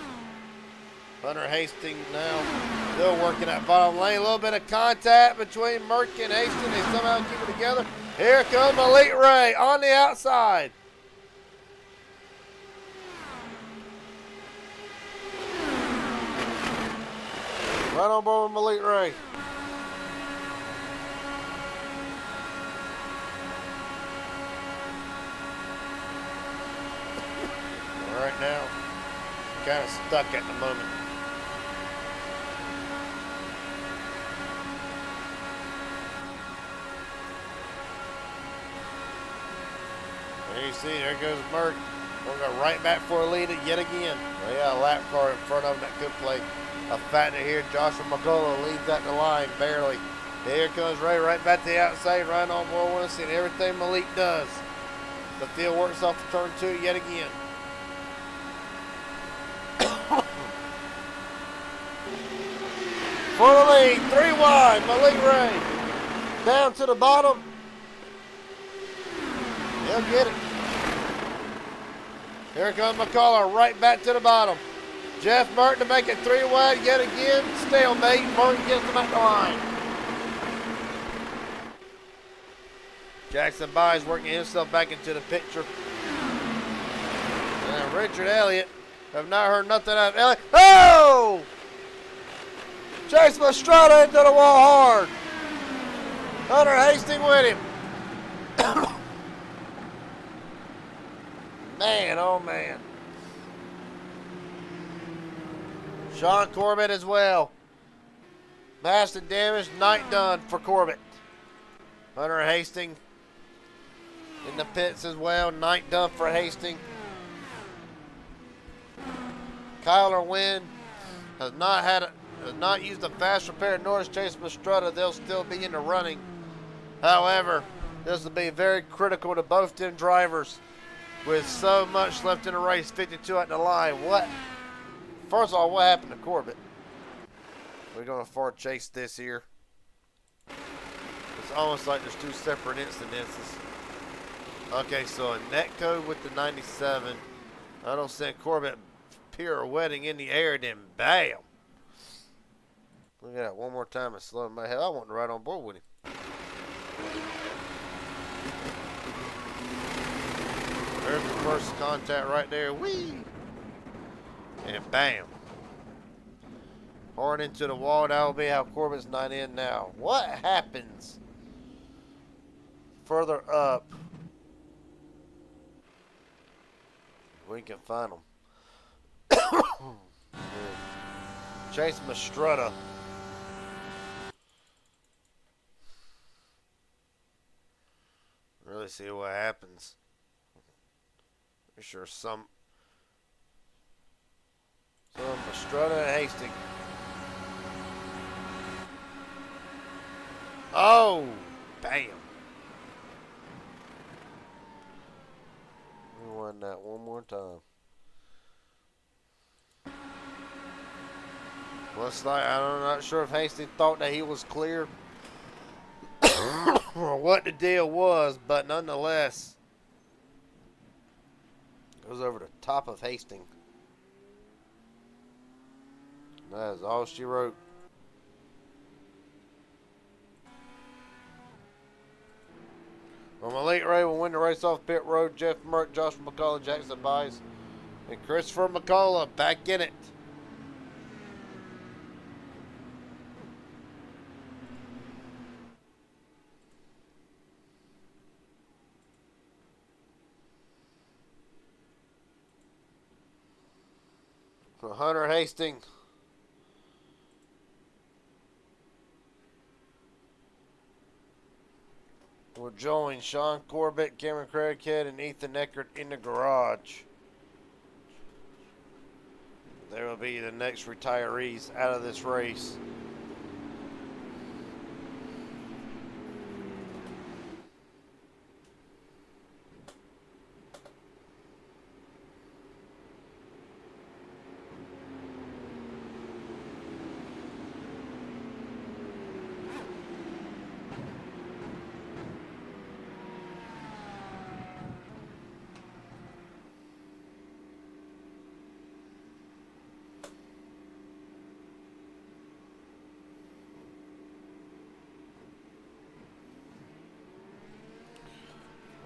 Hunter Hastings now still working that bottom lane. A little bit of contact between Merck and Hastings. They somehow keep it together. Here comes Malik Ray on the outside. Right on board with Malik Ray. Right now, kind of stuck at the moment. There you see, there goes Merck. We'll go right back for a lead yet again. Well, yeah, a lap car in front of him that could play a factor here. Joshua McCullough leads at the line, barely. Here comes Ray right back to the outside, right on board with us, and everything Malik does. The field works off of turn 2 yet again. For the lead, 3 wide, Malik Ray. Down to the bottom. He'll get it. Here comes McCullough right back to the bottom. Jeff Merck to make it 3 wide yet again. Stalemate. Merck gets him at the line. Jackson Byes working himself back into the picture. And Richard Elliott. Have not heard nothing out of Elliott. Oh! Chase Mastrutta into the wall hard. Hunter Hastings with him. Man, oh man. Sean Corbett as well. Massive damage, night done for Corbett. Hunter Hastings in the pits as well. Night done for Hastings. Kyler Wynn has not used a fast repair, nor has Chase Mastrutta. They'll still be in the running. However, this will be very critical to both them drivers with so much left in the race, 52 at the line. First of all, what happened to Corbett? We're going to far chase this here. It's almost like there's two separate incidences. Okay, so a net code with the 97. I don't send Corbett pirouetting in the air, then bam. Look at that one more time and slow in my head. I want to ride on board with him. There's the first contact right there. Whee! And bam. Hard into the wall. That'll be how Corbett's not in now. What happens further up? We can find them. Chase Mastrutta. Really see what happens. I'm sure some Mastrutta and Hastings. Oh, bam. Rewind that one more time. Looks like, I'm not sure if Hastings thought that he was clear or what the deal was, but nonetheless, goes over the top of Hastings. That is all she wrote. Well, Malik Ray will win the race off pit road. Jeff Merck, Josh McCullough, Jackson Bice, and Christopher McCullough back in it. For Hunter Hastings. Will join Sean Corbett, Cameron Craighead, and Ethan Eckert in the garage. They will be the next retirees out of this race.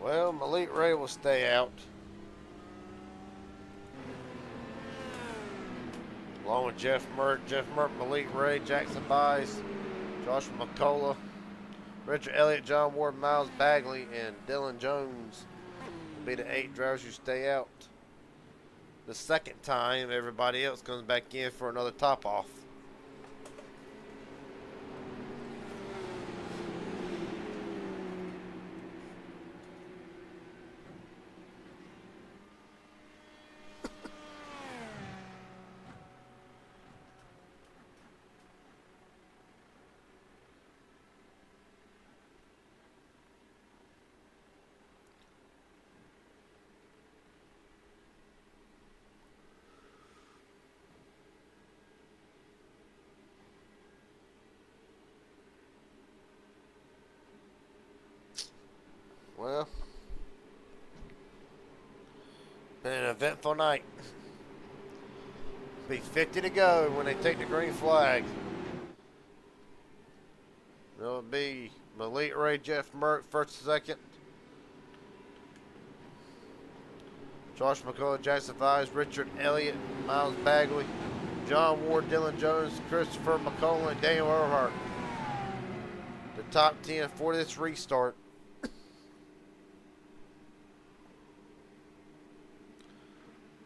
Well, Malik Ray will stay out. Along with Jeff Merck, Malik Ray, Jackson Bice, Josh McCullough, Richard Elliott, John Ward, Miles Bagley, and Dylan Jones will be the 8 drivers who stay out. The second time, everybody else comes back in for another top off. Well, been an eventful night. Be 50 to go when they take the green flag. It'll be Malik Ray, Jeff Merck, first and second. Josh McCullough, Jackson Bice, Richard Elliott, Miles Bagley, John Ward, Dylan Jones, Christopher McCullough, and Daniel Earhart. The top 10 for this restart.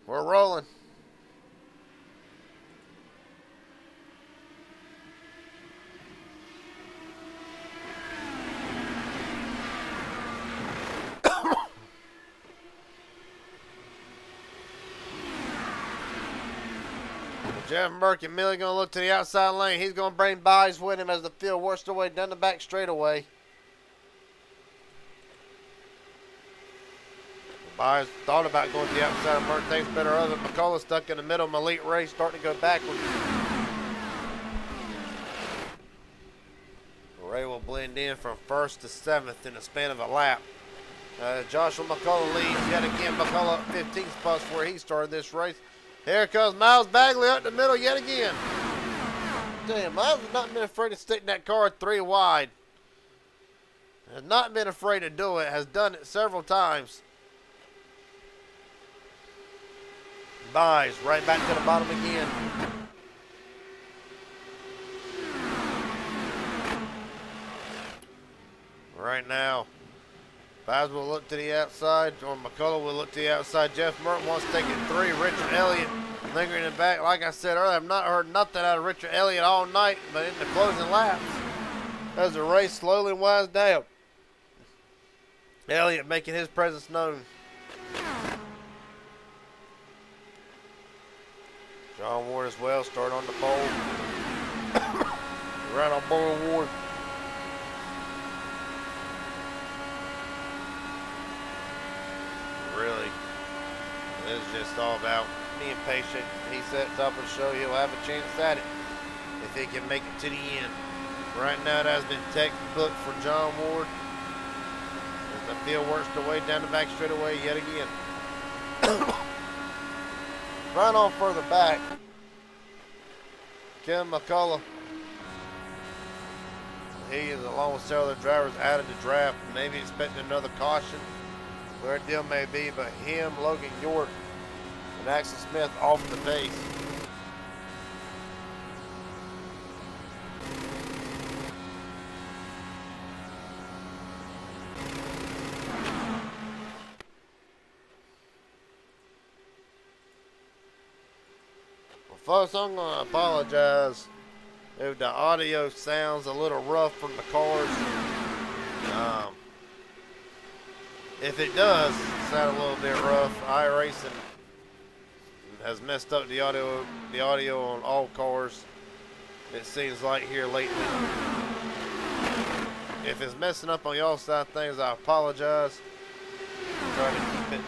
We're rolling. Jeff Murk and Millie going to look to the outside lane. He's going to bring Byes with him as the field works their way down the back straightaway. Byes thought about going to the outside. Murk thinks better of it. McCullough stuck in the middle. Malik Ray starting to go backwards. Ray will blend in from 1st to 7th in the span of a lap. Joshua McCullough leads yet again. McCullough 15 spots where he started this race. Here comes Miles Bagley up the middle yet again. Damn, Miles has not been afraid to stick that car 3 wide. Has not been afraid to do it. Has done it several times. Byes right back to the bottom again. Right now, Byes will look to the outside, or McCullough will look to the outside. Jeff Merton wants to take it 3. Richard Elliott lingering in the back. Like I said earlier, I've not heard nothing out of Richard Elliott all night, but in the closing laps, as the race slowly winds down, Elliott making his presence known. John Ward as well, start on the pole. Right on board Ward. Really, this is just all about being patient. He sets up and show he'll have a chance at it if he can make it to the end. Right now, that has been textbook for John Ward as the field works their way down the back straightaway yet again. Right on further back, Kevin McCullough. He is, along with several other drivers, out of the draft. Maybe expecting another caution, where a deal may be, but him, Logan York, and Axel Smith off the pace. Well, folks, I'm going to apologize if the audio sounds a little rough from the cars. If it does sound a little bit rough, iRacing has messed up the audio on all cars, it seems like here lately. If it's messing up on y'all's side of things, I apologize. Try to keep it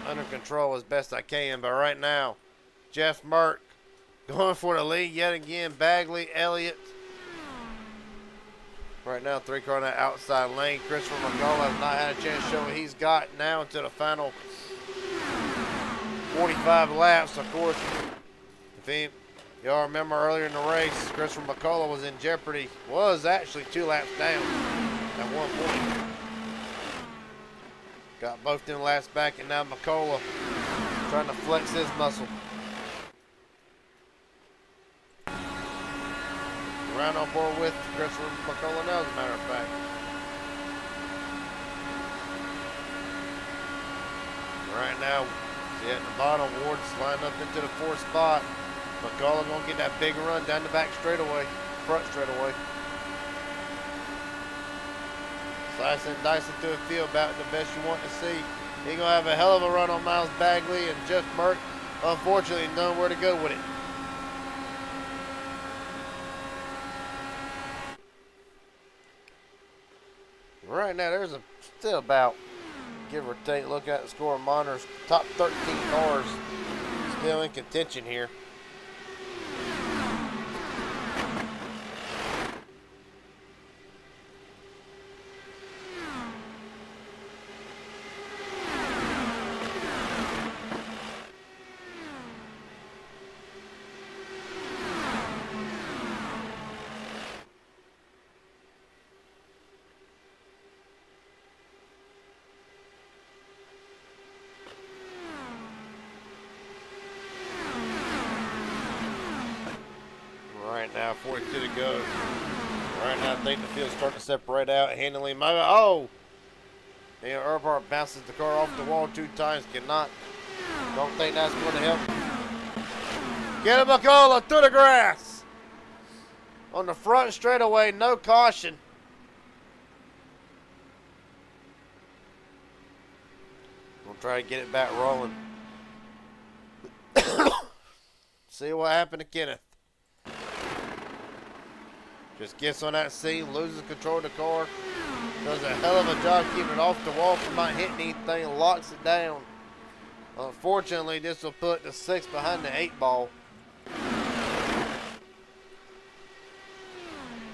under control as best I can, but right now, Jeff Merck going for the lead yet again. Bagley, Elliott. Right now, 3-car in that outside lane. Christopher McCullough has not had a chance to show what he's got now until the final 45 laps. Of course, if y'all remember earlier in the race, Christopher McCullough was in jeopardy. Was actually 2 laps down at one point. Got both them laps back, and now McCullough trying to flex his muscle. Right on board with Christopher McCullough now, as a matter of fact. Right now, see at the bottom, Ward's lined up into the 4th spot. McCullough gonna get that big run down the back straightaway, front straightaway. Slicing and dicing through the field, about the best you want to see. He gonna have a hell of a run on Miles Bagley, and Jeff Merck, unfortunately, knowing where to go with it. Right now, there's still about, give or take, look at the score monitors, top 13 cars still in contention here. Right now, 42 to go. Right now, I think the field's starting to separate out. Handling my, oh! Yeah, Earhart bounces the car off the wall 2 times. Don't think that's going to help. Get him, McCullough, through the grass. On the front straightaway, no caution. We'll try to get it back rolling. see what happened to Kenneth. Just gets on that scene, loses control of the car. Does a hell of a job keeping it off the wall from not hitting anything, locks it down. Unfortunately, this will put the 6 behind the 8 ball.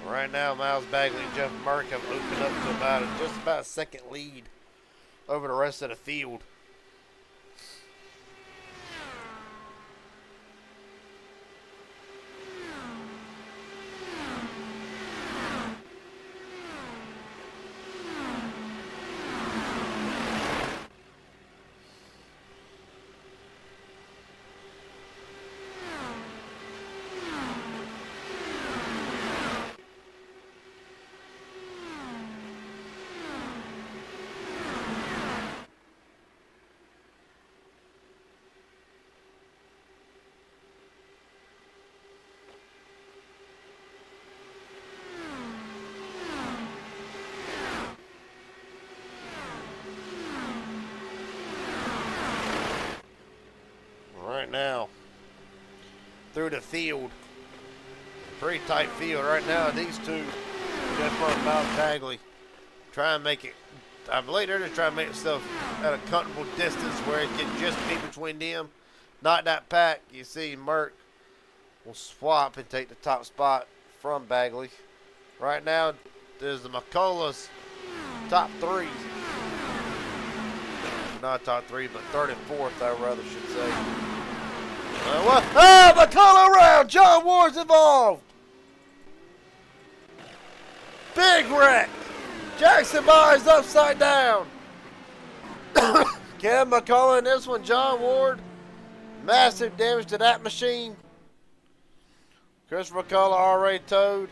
Right now, Miles Bagley and Jeff Merck have opened up to just about a second lead over the rest of the field. Right now, through the field, pretty tight field right now. These two, Jeff Merck and Miles Bagley, try and make it. I believe they're just trying to make themselves at a comfortable distance where it can just be between them, not that pack. You see, Merck will swap and take the top spot from Bagley. Right now, there's the McCullough's top 3. Not top 3, but 3rd and 4th, I rather should say. Oh, McCullough around! John Ward's involved! Big wreck! Jackson Byes upside down! Kevin McCullough in this one, John Ward. Massive damage to that machine. Christopher McCullough already towed.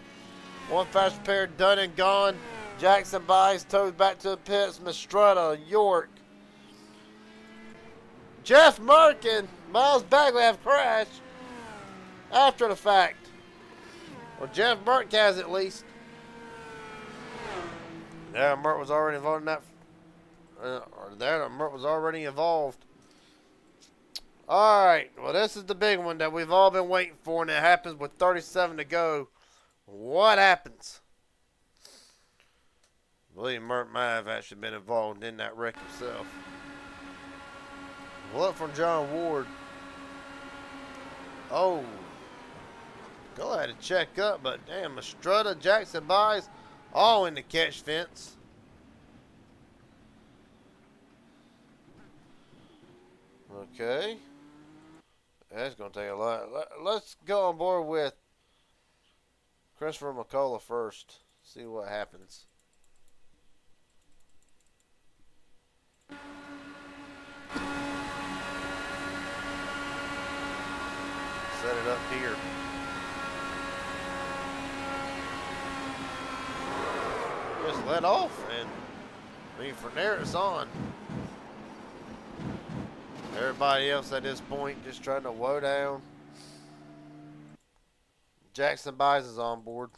One fast repair done and gone. Jackson Byes towed back to the pits. Mistretta, York. Jeff Merck and Miles Bagley have crashed after the fact. Or Jeff Merck has at least. Yeah, Merck was already involved in that. Merck was already involved. Alright, well this is the big one that we've all been waiting for, and it happens with 37 to go. What happens? I believe Merck might have actually been involved in that wreck himself. Look from John Ward. Oh. Go ahead and check up, but damn, Mistretta, Jackson Byes, all in the catch fence. Okay. That's going to take a lot. Let's go on board with Christopher McCullough first. See what happens. Set it up here. Just let off, and I mean, from there it's on. Everybody else at this point just trying to woe down. Jackson Byes is on board.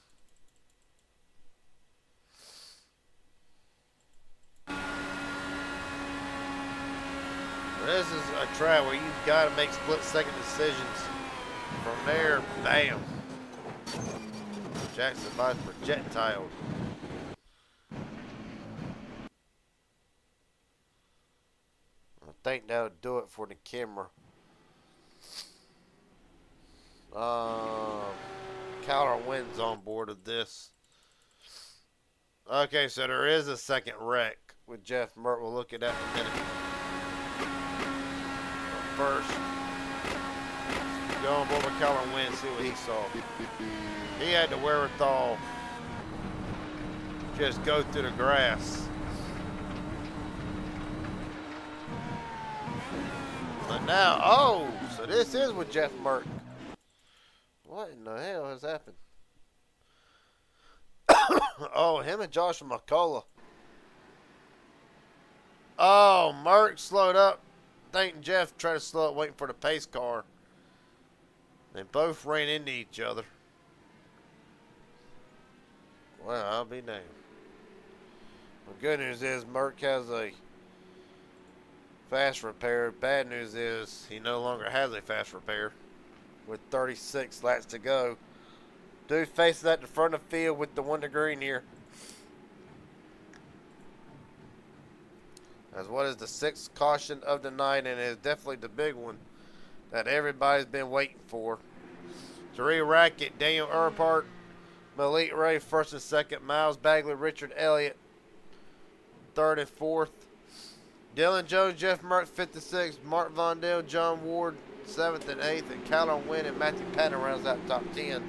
This is a track where you've got to make split-second decisions. From there, bam. Jackson Byes projectiled. I think that would do it for the camera. Cowler wins on board of this. Okay, so there is a second wreck with Jeff Merck. We'll look at that in a minute. But first, go on board with Cowler and win, see what he saw. He had the wherewithal just go through the grass. But now, oh, so this is with Jeff Merck. What in the hell has happened? Oh, him and Joshua McCullough. Oh, Merck slowed up, thinking Jeff tried to slow up, waiting for the pace car. They both ran into each other. Well, I'll be damned. The good news is Merck has a fast repair. Bad news is he no longer has a fast repair. with 36 laps to go. Dude faces at the front of the field with the 1 to green here. As what is the 6th caution of the night, and it is definitely the big one that everybody's been waiting for. Three Racket, Daniel Earnhardt, Malik Ray, 1st and 2nd. Miles Bagley, Richard Elliott, 3rd and 4th. Dylan Jones, Jeff Merck, 5th and 6th. Mark Vondell, John Ward, 7th and 8th. And Kyler Wynn and Matthew Patton rounds out top 10.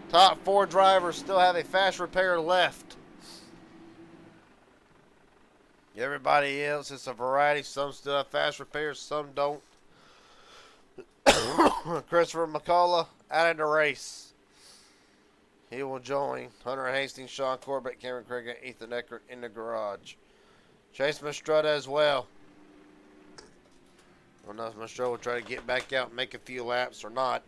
Top 4 drivers still have a fast repair left. Everybody else, it's a variety. Some still have fast repairs, some don't. Christopher McCullough out of the race. He will join Hunter Hastings, Sean Corbett, Cameron Craig, and Ethan Eckert in the garage. Chase Mastretta as well. I don't know if Mastretta will try to get back out and make a few laps or not.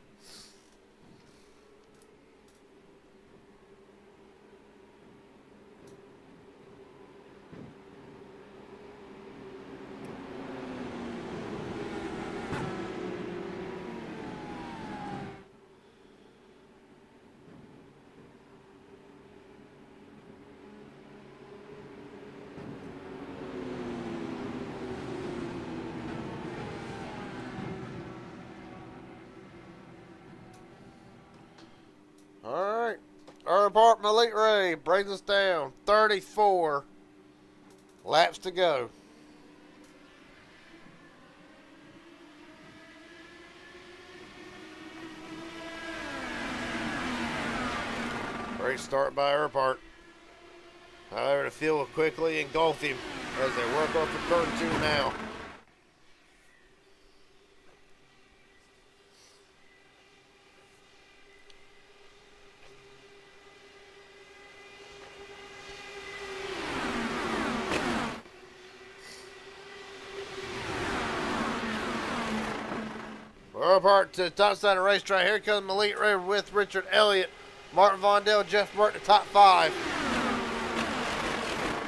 Alright. Earnhardt Malik Ray brings us down. 34 laps to go. Great start by Earnhardt. However, the field will quickly engulf him as they work off the turn 2 now. Earnhardt to the top side of the racetrack. Here comes Malik Ray with Richard Elliott, Martin Vondell, Jeff Burke, the top 5.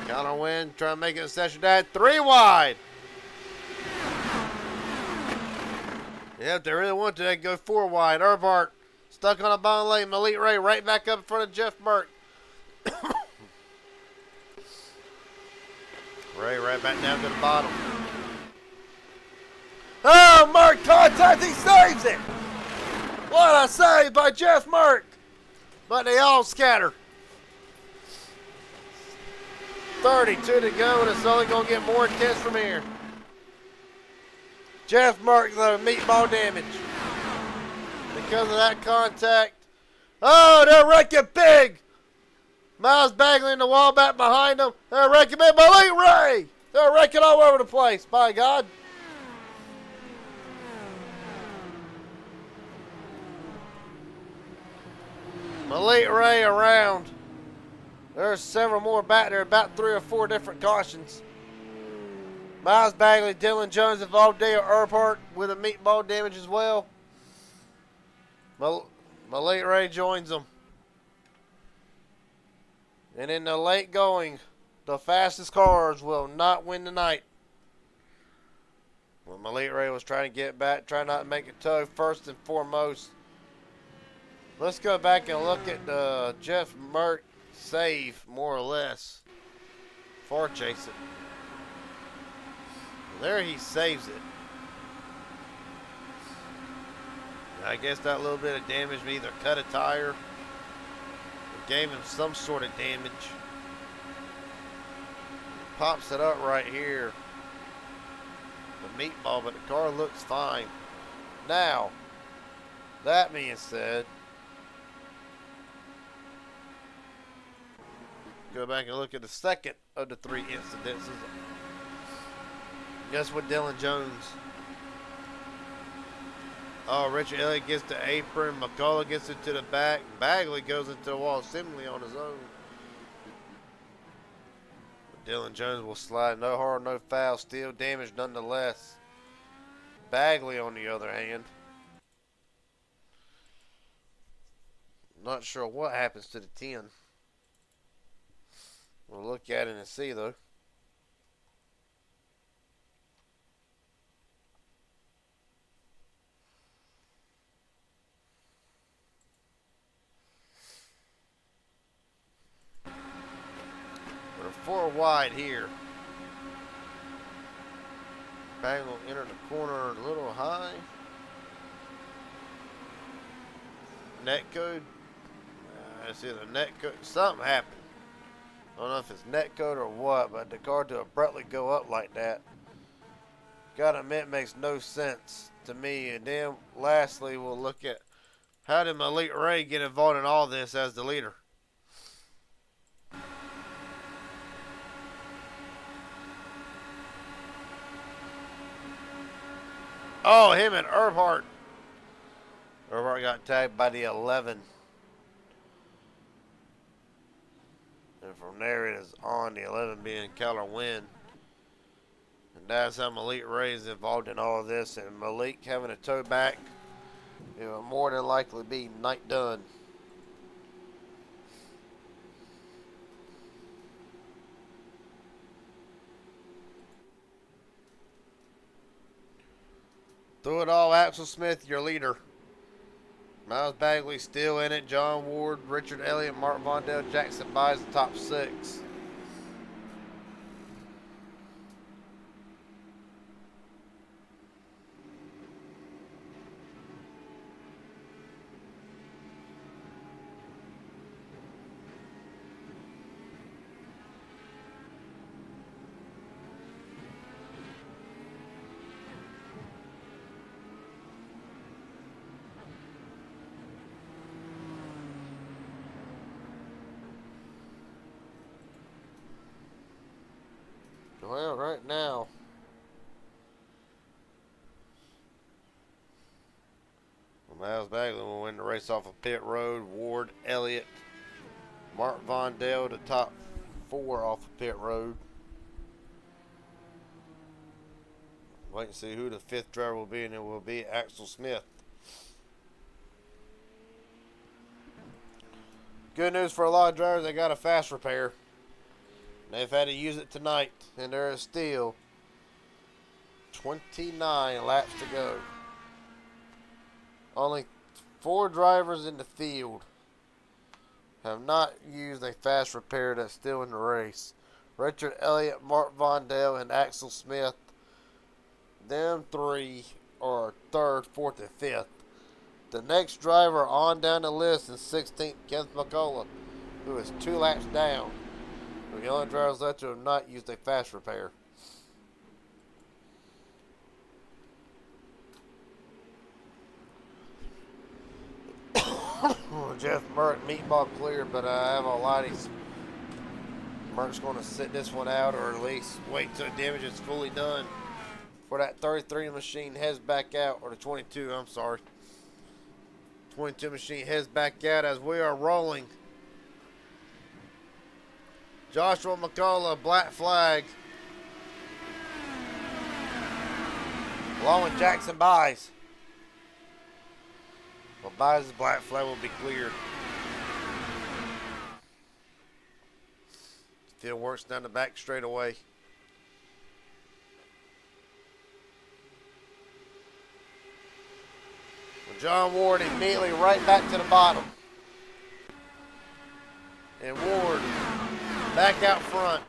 Connor Wynn trying to make it a session dad. 3 wide. Yeah, if they really want to, they can go 4 wide. Earnhardt stuck on a bottom lane. Malik Ray right back up in front of Jeff Burke. Ray right back down to the bottom. Oh, Merck contact, he saves it! What a save by Jeff Merck! But they all scatter. 32 to go, and it's only going to get more intense from here. Jeff Merck, though, meatball damage. Because of that contact. Oh, they're wrecking big! Miles Bagley in the wall back behind them. They're wrecking big. Malik Ray! They're wrecking all over the place, by God. Malik Ray around. There's several more back there, about 3 or 4 different cautions. Miles Bagley, Dylan Jones involved, Dale Earnhardt with a meatball damage as well. Malik Ray joins them. And in the late going, the fastest cars will not win the night. Well, Malik Ray was trying to get back, trying not to make a tow first and foremost. Let's go back and look at the Jeff Merck save, more or less, for chasing. There he saves it. I guess that little bit of damage either cut a tire or gave him some sort of damage. Pops it up right here. The meatball, but the car looks fine. Now, that being said, go back and look at the second of the 3 incidences. Guess what, Dylan Jones? Oh, Richard Elliott gets the apron. McCullough gets it to the back. Bagley goes into the wall seemingly on his own. But Dylan Jones will slide. No hard, no foul. Still damaged nonetheless. Bagley, on the other hand, not sure what happens to the 10. We'll look at it and see, though. 4 wide here. Bang will enter the corner a little high. Net code. It's either net code. Something happened. I don't know if it's net code or what, but the car to abruptly go up like that, gotta admit, makes no sense to me. And then lastly, we'll look at how did Malik Ray get involved in all this as the leader. Oh, him and Earhart. Earhart got tagged by the 11. And from there it is on, the 11 being Keller Wynn. And that's how Malik Ray is involved in all of this. And Malik having a tow back, it will more than likely be night done. Through it all, Axel Smith, your leader. Miles Bagley still in it. John Ward, Richard Elliott, Mark Vondell, Jackson buys the top 6. Well, right now, Miles Bagley will win the race off of pit road. Ward, Elliott, Mark Vondell, the top 4 off of pit road. Wait and see who the 5th driver will be, and it will be Axel Smith. Good news for a lot of drivers, they got a fast repair. They've had to use it tonight, and there is still 29 laps to go. Only 4 drivers in the field have not used a fast repair that's still in the race. Richard Elliott, Mark Vondell, and Axel Smith. Them 3 are 3rd, 4th, and 5th. The next driver on down the list is 16th, Kenneth McCullough, who is 2 laps down. The only drivers left to have not used a fast repair. Jeff Merck, meatball clear, but I have a lot of these. Merck's going to sit this one out, or at least wait till the damage is fully done for that 33 machine heads back out, or the 22, I'm sorry. 22 machine heads back out as we are rolling. Joshua McCullough, black flag. Along with Jackson Buys. Well, Buys' black flag will be cleared. Field works down the back straight away. Well, John Ward immediately right back to the bottom. And Ward back out front.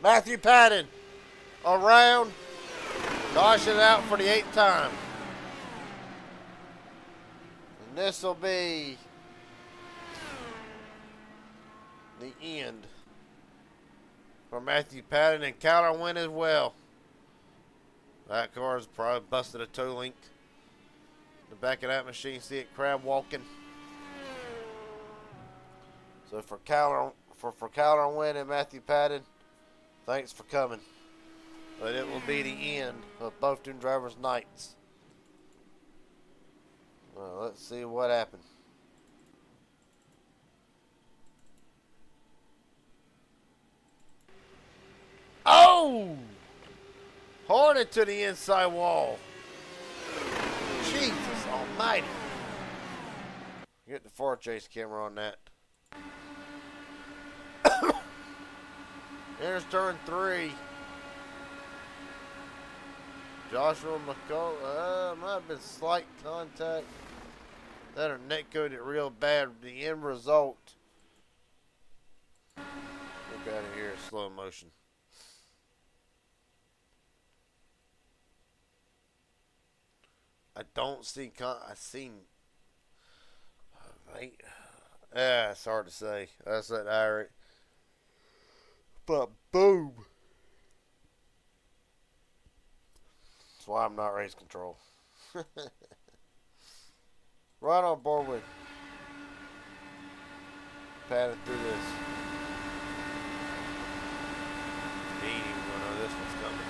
Matthew Patton around. Caution out for the 8th time. And this will be the end for Matthew Patton, and Keller Wynn as well. That car's probably busted a toe link. The back of that machine, see it crab walking. So for Keller Wynn and Matthew Patton, thanks for coming. But it will be the end of both them drivers' nights. Well, let's see what happened. Oh! Hornet to the inside wall. Jesus almighty. Get the far chase camera on that. There's turn 3. Joshua McCullough, might have been slight contact. That or netcoded it real bad. The end result Look out of here in slow motion. I don't see. I seen. Right. Yeah, it's hard to say. That's that irate. But boom. That's why I'm not race control. Right on board with padding through this. He ain't even gonna know this one's coming.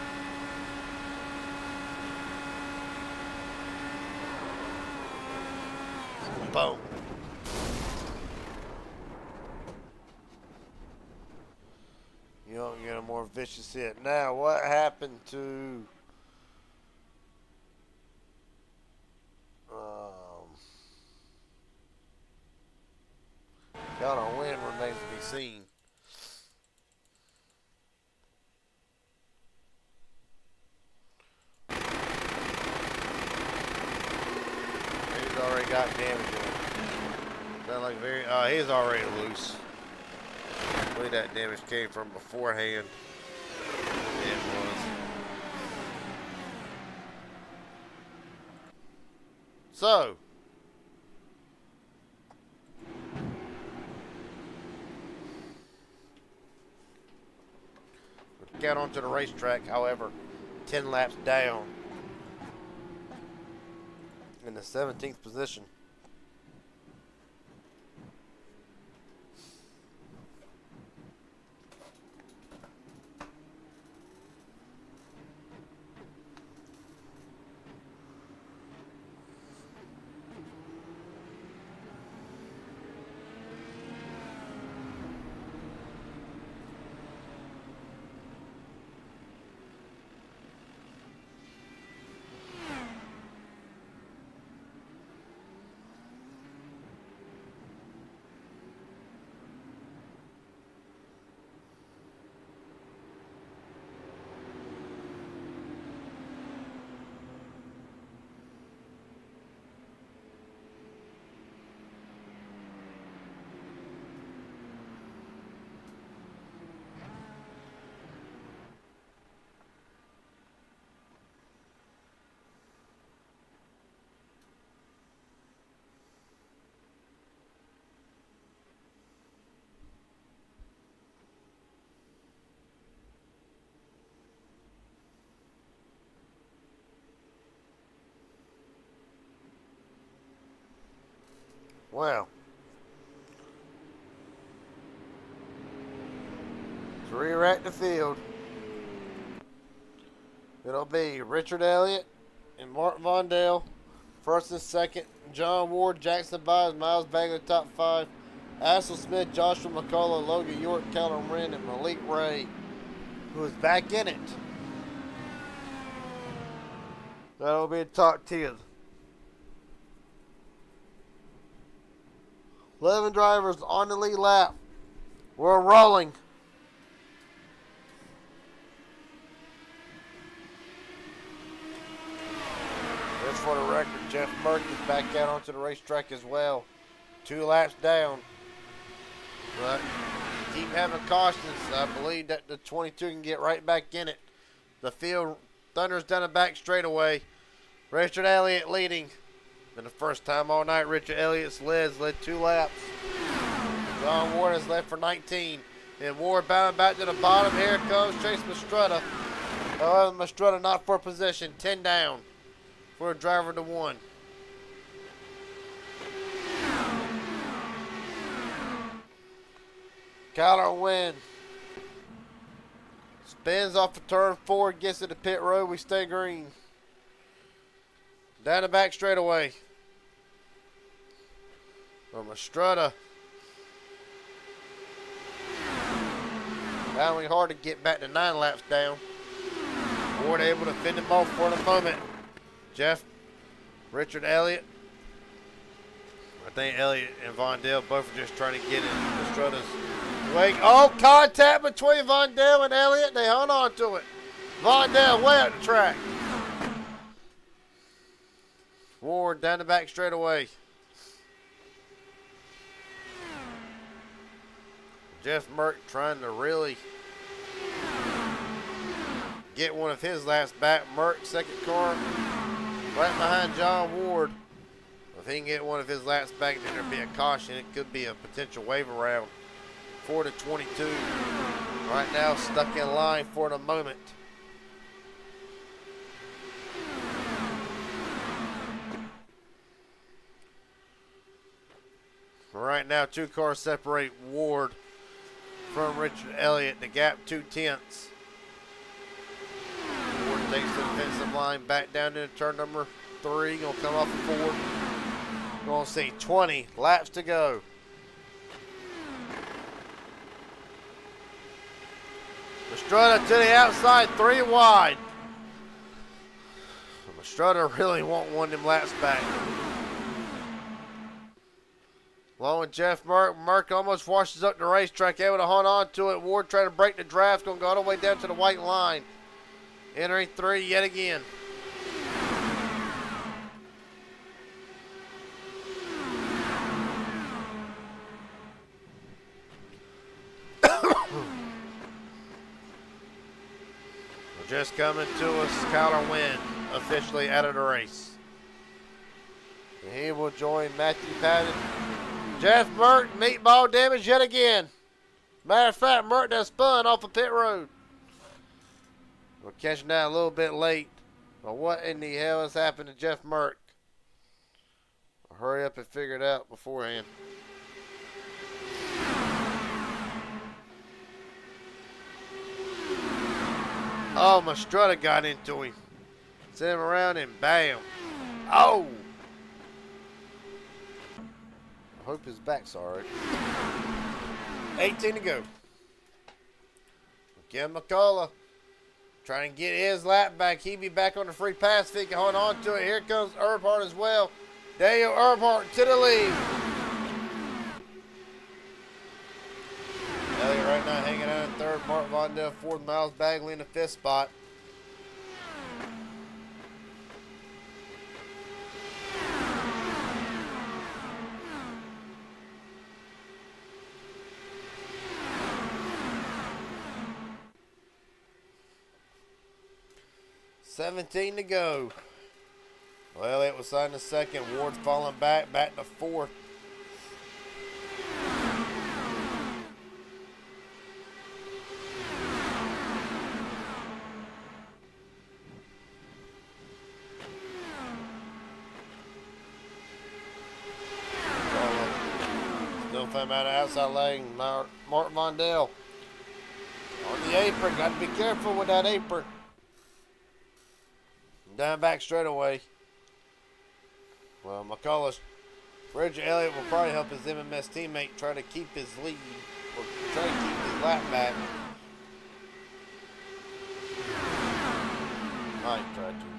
Boom. You don't get a more vicious hit. Now, what happened to count on win remains to be seen. He's already got damage in him. Sound like very. He's already loose. I believe that damage came from beforehand. It was. So. Out onto the racetrack, however, 10 laps down in the 17th position. Well, to re-rack the field, it'll be Richard Elliott and Mark Vondale, first and second. John Ward, Jackson Byers, Miles Bagley, top five. Axel Smith, Joshua McCullough, Logan York, Callum Wren, and Malik Ray, who is back in it. That'll be a top 10. 11 drivers on the lead lap. We're rolling. Just for the record, Jeff Burke is back out onto the racetrack as well. 2 laps down. But keep having cautions. I believe that the 22 can get right back in it. The field thunders down the back straightaway. Richard Elliott leading. And the first time all night, Richard Elliott's led 2 laps. John Ward has led for 19. And Ward bound back to the bottom. Here comes Chase Mastretta. However, Mastretta not for position. 10 down for a driver to 1. Kyler Wynn spins off of turn 4, gets to the pit road. We stay green. Down the back straightaway. From Estrada. Battling hard to get back to 9 laps down. Ward able to fend him off for the moment. Richard Elliott. I think Elliott and Vondale both are just trying to get in Estrada's wake. Oh, contact between Vondale and Elliott. They hung on to it. Vondale way up the track. Ward down the back straightaway. Jeff Merck trying to really get one of his laps back. Merck, second car, right behind John Ward. If he can get one of his laps back, then there'll be a caution. It could be a potential wave around. 4 to 22. Right now, stuck in line for the moment. Right now, 2 cars separate Ward from Richard Elliott. The gap 2/10. Ward takes the defensive line back down into turn number 3. Gonna come off the 4. Gonna see 20 laps to go. Mastrutta to the outside, 3 wide. Mastrutta really won't want them laps back. Along with Jeff Merck. Merck almost washes up the racetrack, able to hold on to it. Ward trying to break the draft, going to go all the way down to the white line. Entering 3 yet again. Just coming to us, Kyler Wynn officially out of the race. And he will join Matthew Patton. Jeff Merck, meatball damage yet again. Matter of fact, Merck done spun off of pit road. We're catching that a little bit late. But what in the hell has happened to Jeff Merck? I'll hurry up and figure it out beforehand. Oh, Mastrutta got into him. Sent him around and bam. Oh! I hope his back's alright. 18 to go. Ken McCullough trying to get his lap back. He'll be back on the free pass if he can hold on to it. Here comes Earnhardt as well. Daniel Earnhardt to the lead. Elliott right now hanging out in 3rd. Mark Vondell 4th. Miles Bagley in the 5th spot. $17 to go. Well, it was signed the 2nd. Ward's falling back to 4th. Still found out of outside lane. Mark Vondell on the apron. Got to be careful with that apron. Down back straight away. Well, McCullough, Richard Elliott will probably help his MMS teammate try to keep his lead or try to keep his lap back. Might try to.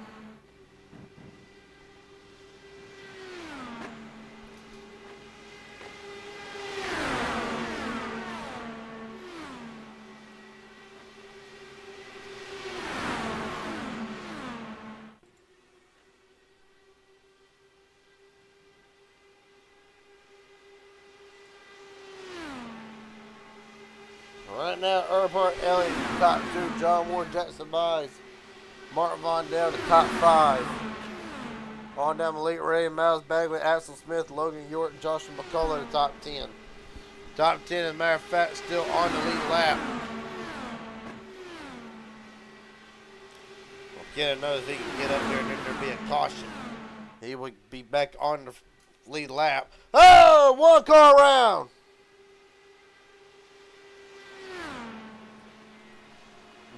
Right now, Earnhardt, Elliott, top 2. John Ward, Jackson Byes, Martin Vondell, the top 5. On down Malik Ray, Miles Bagley, Axel Smith, Logan York, and Joshua McCullough, the top 10. Top 10, as a matter of fact, still on the lead lap. Well, Kenny knows if he can get up there, and then there'll be a caution. He would be back on the lead lap. Oh, 1 car around.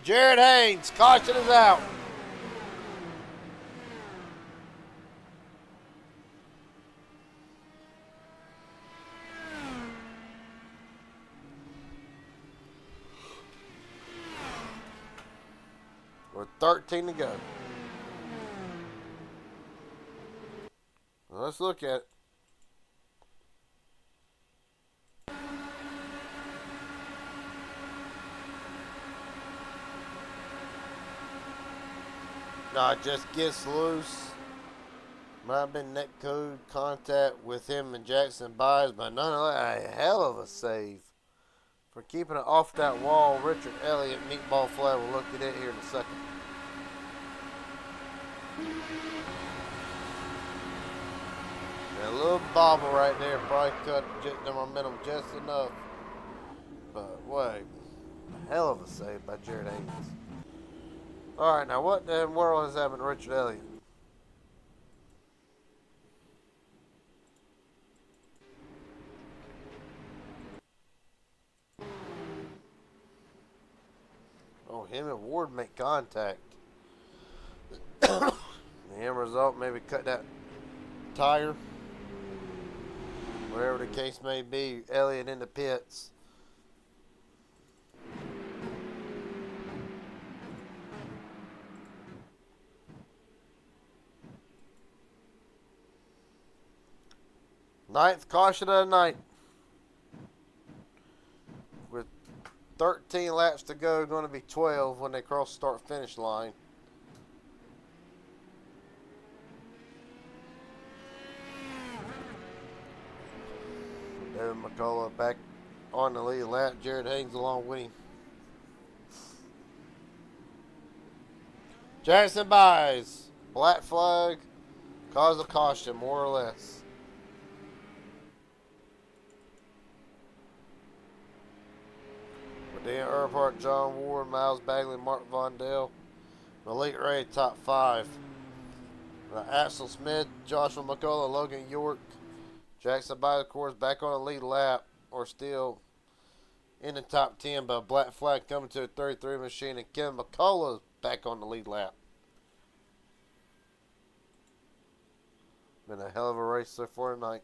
Jared Haynes, caution is out. We're 13 to go. Let's look at it. No, it just gets loose. Might have been net code contact with him and Jackson Byes, but nonetheless, a hell of a save For keeping it off that wall, Richard Elliott, meatball flag. We'll look at it here in a second. And a little bobble right there probably cut the momentum just enough. But wait, a hell of a save by Jared Haynes. All right, now what in the world has happened to Richard Elliott? Oh, him and Ward make contact. The end result, maybe cut that tire. Whatever the case may be, Elliott in the pits. Ninth caution of the night. With 13 laps to go, going to be 12 when they cross the start-finish line. Devin McCullough back on the lead lap. Jared Haynes along with him. Jackson buys. Black flag. Cause of caution, more or less. Dan Earnhardt, John Ward, Miles Bagley, Mark Vondell, Malik Ray, top 5. Axel Smith, Joshua McCullough, Logan York, Jackson by, of course, back on the lead lap, or still in the top 10, but a black flag coming to the 33 machine, and Kevin McCullough back on the lead lap. Been a hell of a race so far tonight.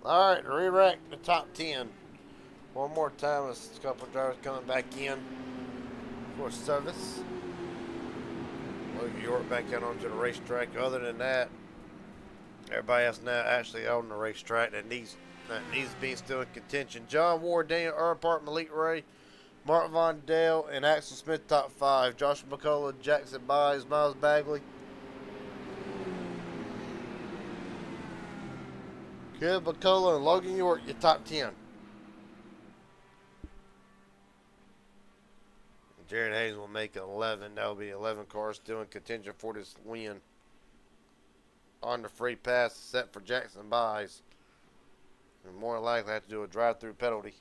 All right, re-rack the top 10. One more time as a couple of drivers coming back in for service. Logan York back out onto the racetrack. Other than that, everybody else now actually on the racetrack that needs to be still in contention. John Ward, Daniel Earnhardt, Malik Ray, Mark Vondell, and Axel Smith top 5. Joshua McCullough, Jackson Byes, Miles Bagley, Kevin McCullough, and Logan York, your top 10. Jared Haynes will make 11. That will be 11 cars still in contention for this win. On the free pass set for Jackson Byes. And more likely have to do a drive-through penalty.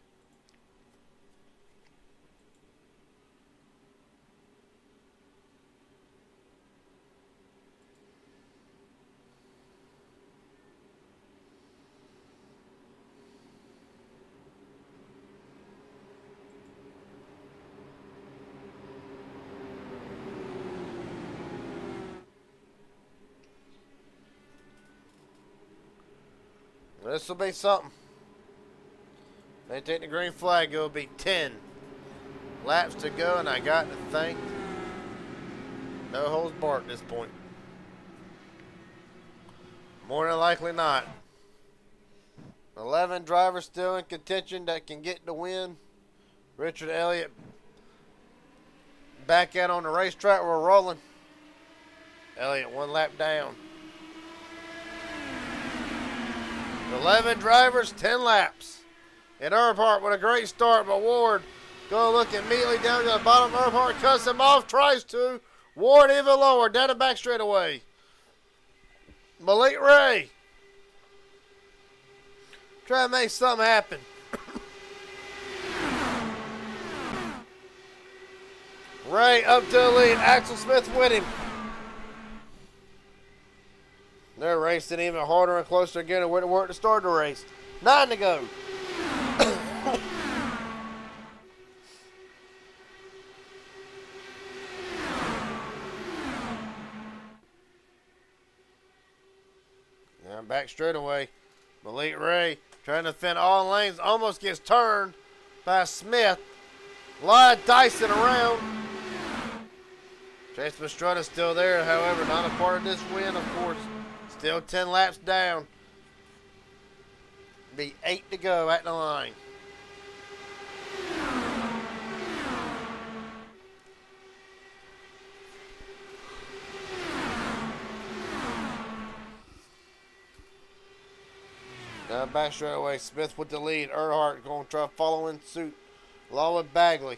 This will be something. They take the green flag, it will be 10 laps to go, and I got to think no holds barred at this point. More than likely not. 11 drivers still in contention that can get the win. Richard Elliott back out on the racetrack. We're rolling. Elliott 1 lap down. 11 drivers, 10 laps. And Earnhardt with a great start, but Ward going to look immediately down to the bottom. Earnhardt cuts him off, tries to. Ward even lower, down the back straightaway. Malik Ray trying to make something happen. Ray up to the lead. Axel Smith with him. They're racing even harder and closer again to where they were at the start of the race. 9 to go. Now back straightaway. Malik Ray trying to defend all lanes. Almost gets turned by Smith. A lot of dicing around. Chase Mastrutta still there, however, not a part of this win, of course. Still 10 laps down. Be 8 to go at the line. Now back straight away. Smith with the lead. Earnhardt going to try to follow in suit along with Bagley.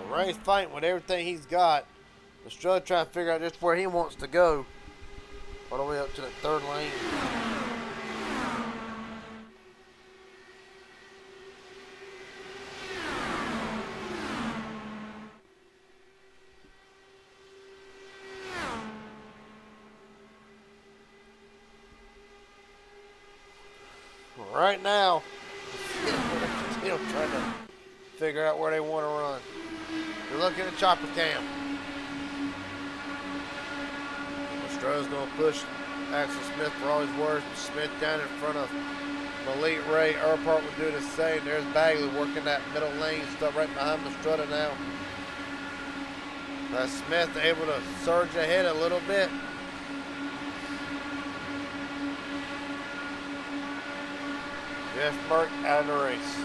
Ray's fighting with everything he's got. Mastrutta trying to figure out just where he wants to go. All the way up to the 3rd lane. Right now, still trying to figure out where they want to run. You're looking at chopper cam. Mastrutta's going to push Axel Smith for all his words. Smith down in front of Malik Ray. Earnhardt will do the same. There's Bagley working that middle lane. Stuck right behind Mastrutta now. Smith able to surge ahead a little bit. Jeff Burke out of the race.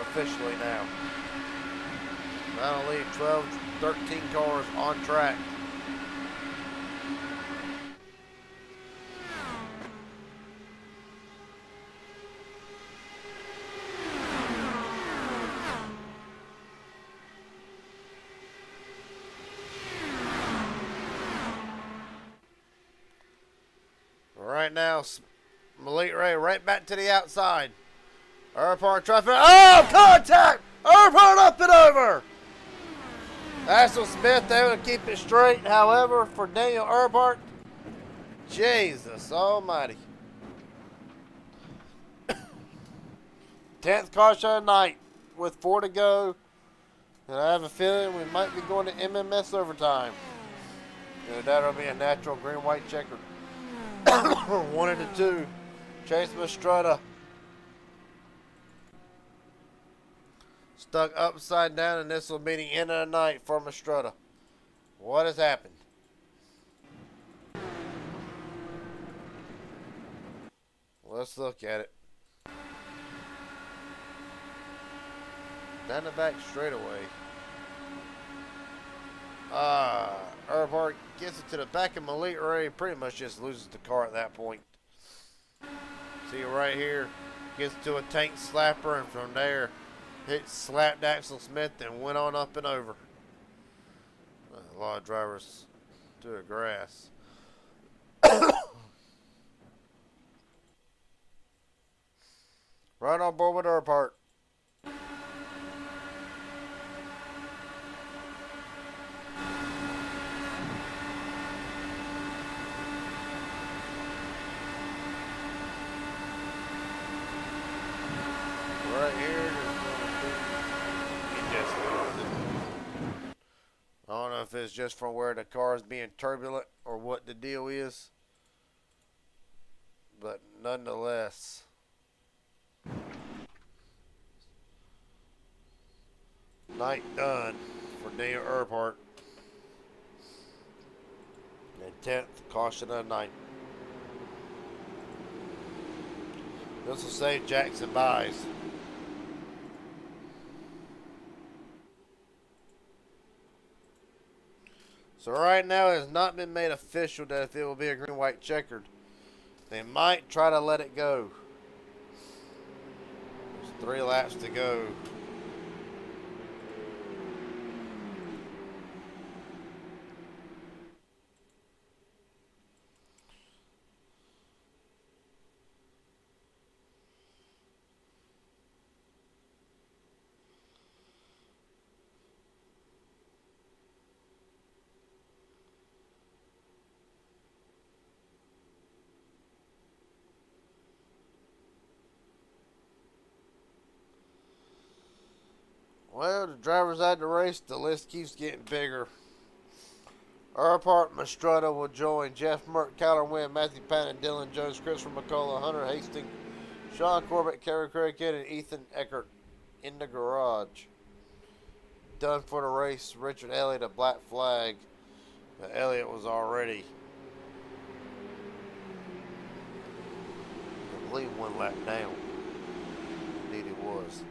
Officially now. Not only 12, 13 cars on track. Right now, Malik Ray right back to the outside. Earnhardt traffic. Oh, contact! Earnhardt up and over! Axel Smith able to keep it straight. However, for Daniel Earnhardt, Jesus almighty. 10th caution of the night with 4 to go. And I have a feeling we might be going to MMS overtime. And that'll be a natural green-white checker. 1 and 2. Chase Mastrutta. Stuck upside down, and this will be the end of the night for Mastrutta. What has happened? Let's look at it. Down the back straightaway. Earnhardt gets it to the back of Malik Ray. Pretty much just loses the car at that point. See right here. Gets to a tank slapper, and from there, slapped Axel Smith and went on up and over. A lot of drivers to the grass. Right on board with Earnhardt. Right here. I don't know if it's just from where the car is being turbulent or what the deal is, but nonetheless, night done for Daniel Earnhardt. And 10th caution of the night. This will save Jackson buys. So right now it has not been made official that if it will be a green-white checkered. They might try to let it go. There's 3 laps to go. Well, the drivers out the race, the list keeps getting bigger. Earhart Mastretta will join Jeff Merck, Kyler Wynn, Matthew Patton, Dylan Jones, Christopher McCullough, Hunter Hastings, Sean Corbett, Kerry Cricket, and Ethan Eckert in the garage. Done for the race. Richard Elliott, a black flag. But Elliott was already, I believe, one lap down. Indeed, he was.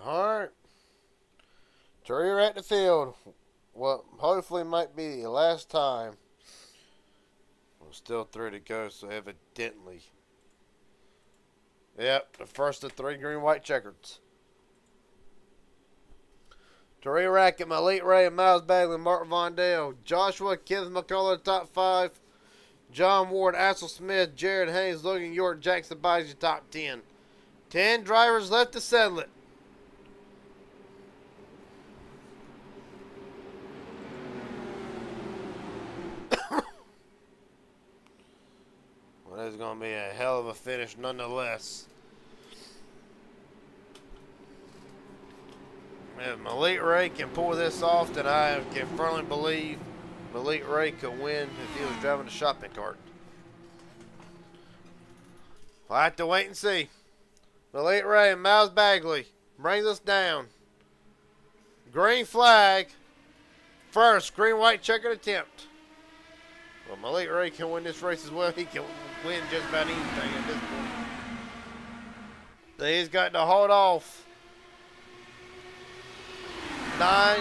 Alright. We're at the field. What hopefully might be the last time. Well, still 3 to go, so evidently. Yep, the first of 3 green, white checkers. Terry Rackett, Malik Ray, Miles Bagley, Mark Vondale, Joshua, Kenneth McCullough, top 5. John Ward, Axel Smith, Jared Haynes, Logan York, Jackson Bison, top 10. 10 drivers left to settle it. Well, it's going to be a hell of a finish nonetheless. If Malik Ray can pull this off, then I can firmly believe Malik Ray could win if he was driving a shopping cart. We'll have to wait and see. Malik Ray and Miles Bagley brings us down. Green flag. First green white checkered attempt. Well, Malik Ray can win this race as well. He can win just about anything at this point. So he's got to hold off 9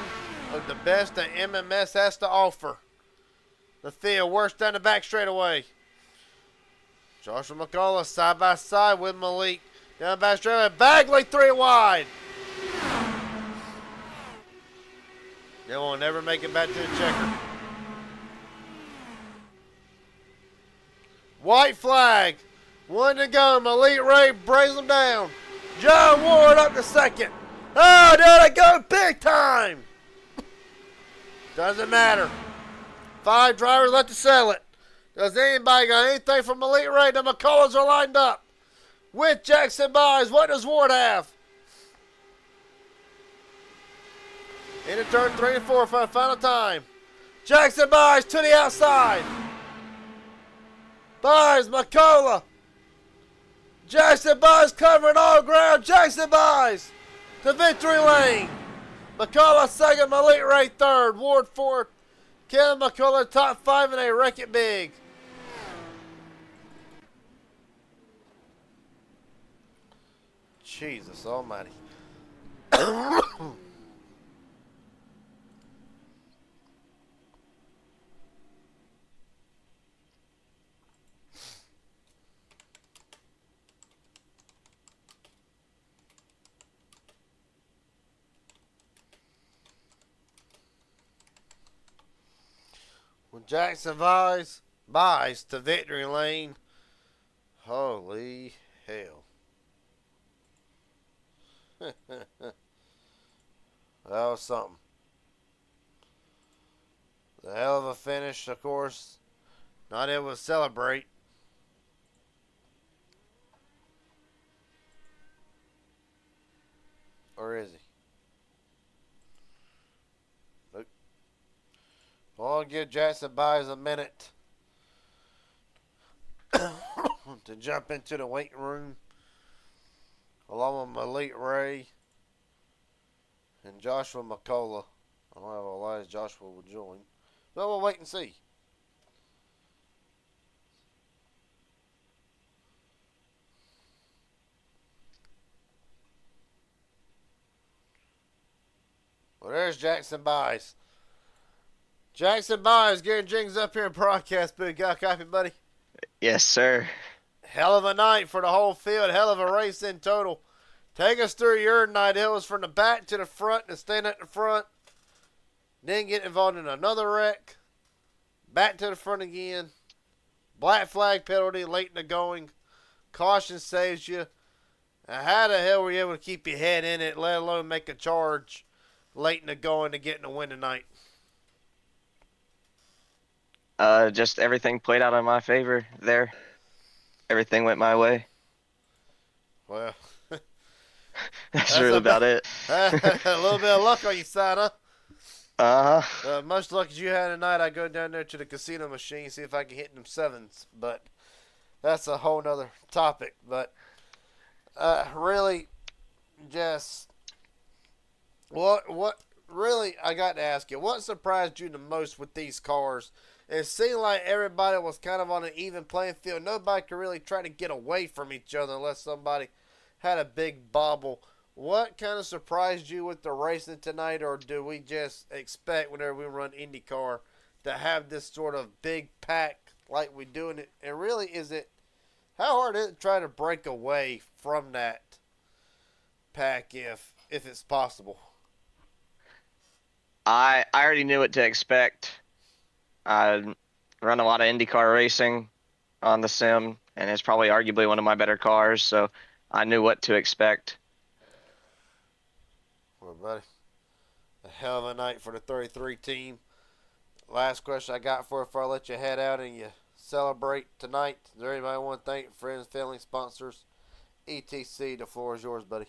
of the best that MMS has to offer. The field works down the back straightaway. Joshua McCullough side by side with Malik. Down the back straightaway. Bagley 3 wide. They will never make it back to the checker. White flag. 1 to go. Malik Ray brings them down. John Ward up to second. Oh, there they go. Big time. Doesn't matter. 5 drivers left to settle it. Does anybody got anything from Malik Ray? The McCulloughs are lined up. With Jackson Byes. What does Ward have? Into turn 3 and 4 for the final time. Jackson Byes to the outside. Byes, McCullough. Jackson Byes covering all ground. Jackson Byes to victory lane. McCullough second, Malik Ray third. Ward fourth. Kevin McCullough top 5, and they wreck it big. Jesus almighty. When Jackson buys to victory lane, holy hell. That was something. The hell of a finish, of course. Not able to celebrate. Or is he? Nope. Well, I'll give Jackson Byes a minute to jump into the waiting room along with Malik Ray and Joshua McCullough. I don't have a lot as Joshua will join. But we'll wait and see. Well, there's Jackson Byes. Jackson Byes, Gary Jenkins up here in broadcast booth. Got a copy, buddy? Yes, sir. Hell of a night for the whole field. Hell of a race in total. Take us through your night. It was from the back to the front and staying at the front. Then get involved in another wreck. Back to the front again. Black flag penalty late in the going. Caution saves you. Now, how the hell were you able to keep your head in it, let alone make a charge late in the going to get in the win tonight? Just everything played out in my favor there. Everything went my way. Well, That's really about it. a little bit of luck on your side, huh? Uh-huh. Much luck as you had tonight. I go down there to the casino machine, see if I can hit them sevens. But that's a whole nother topic. But really, just what really I got to ask you, what surprised you the most with these cars? It seemed like everybody was kind of on an even playing field. Nobody could really try to get away from each other unless somebody had a big bobble. What kind of surprised you with the racing tonight, or do we just expect whenever we run IndyCar to have this sort of big pack like we do in it? And really, how hard is it to try to break away from that pack if it's possible? I already knew what to expect. I run a lot of IndyCar racing on the sim, and it's probably arguably one of my better cars, so I knew what to expect. Well, buddy, a hell of a night for the 33 team. Last question I got for you before I let you head out and you celebrate tonight. Is there anybody I want to thank? Friends, family, sponsors, etc. The floor is yours, buddy.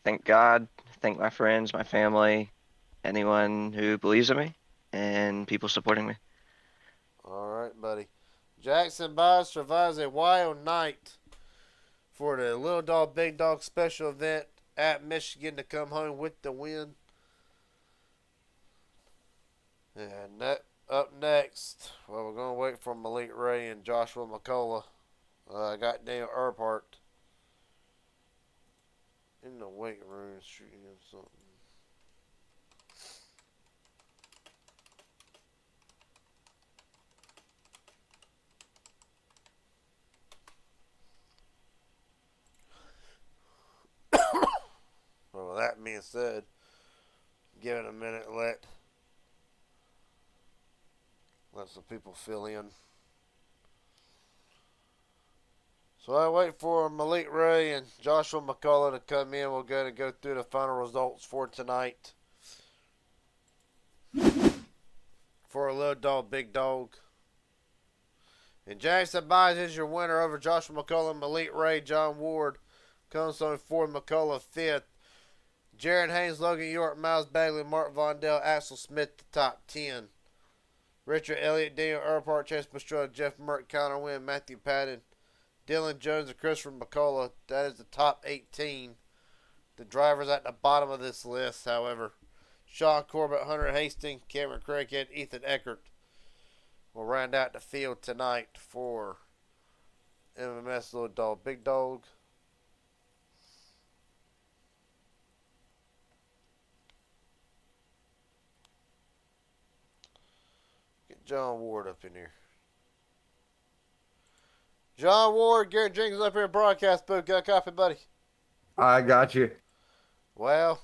Thank God, thank my friends, my family, anyone who believes in me, and people supporting me. All right, buddy. Jackson Byes survives a wild night for the Little Dog Big Dog special event at Michigan to come home with the win. And up next, well, we're going to wait for Malik Ray and Joshua McCullough. I got Daniel Earhart in the weight room shooting him something. Well, with that being said, give it a minute, let some people fill in. So I wait for Malik Ray and Joshua McCullough to come in. We're going to go through the final results for tonight. For a Little Dog, Big Dog. And Jackson Byes is your winner over Joshua McCullough, Malik Ray, John Ward. Comes on Ford McCullough, 5th. Jaron Haynes, Logan York, Miles Bagley, Mark Vondell, Axel Smith, the top 10. Richard Elliott, Daniel Earhart, Chase Pastrana, Jeff Merck, Connor Wynn, Matthew Patton, Dylan Jones, and Christopher McCullough. That is the top 18. The drivers at the bottom of this list, however, Sean Corbett, Hunter Hastings, Cameron Craighead, Ethan Eckert will round out the field tonight for MMS Little Dog, Big Dog. John Ward up in here. John Ward, Garrett Jenkins up here in broadcast booth. Got a copy, buddy? I got you. Well,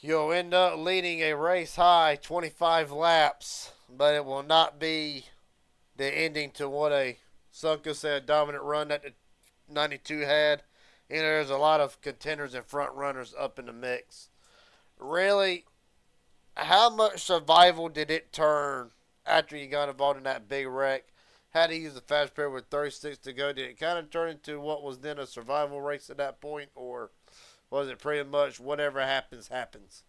you'll end up leading a race high 25 laps, but it will not be the ending to what a Sunka said dominant run that the 92 had. And there's a lot of contenders and front runners up in the mix. Really, how much survival did it turn after you got involved in that big wreck? Had to use the fast period with 36 to go. Did it kind of turn into what was then a survival race at that point, or was it pretty much whatever happens, happens?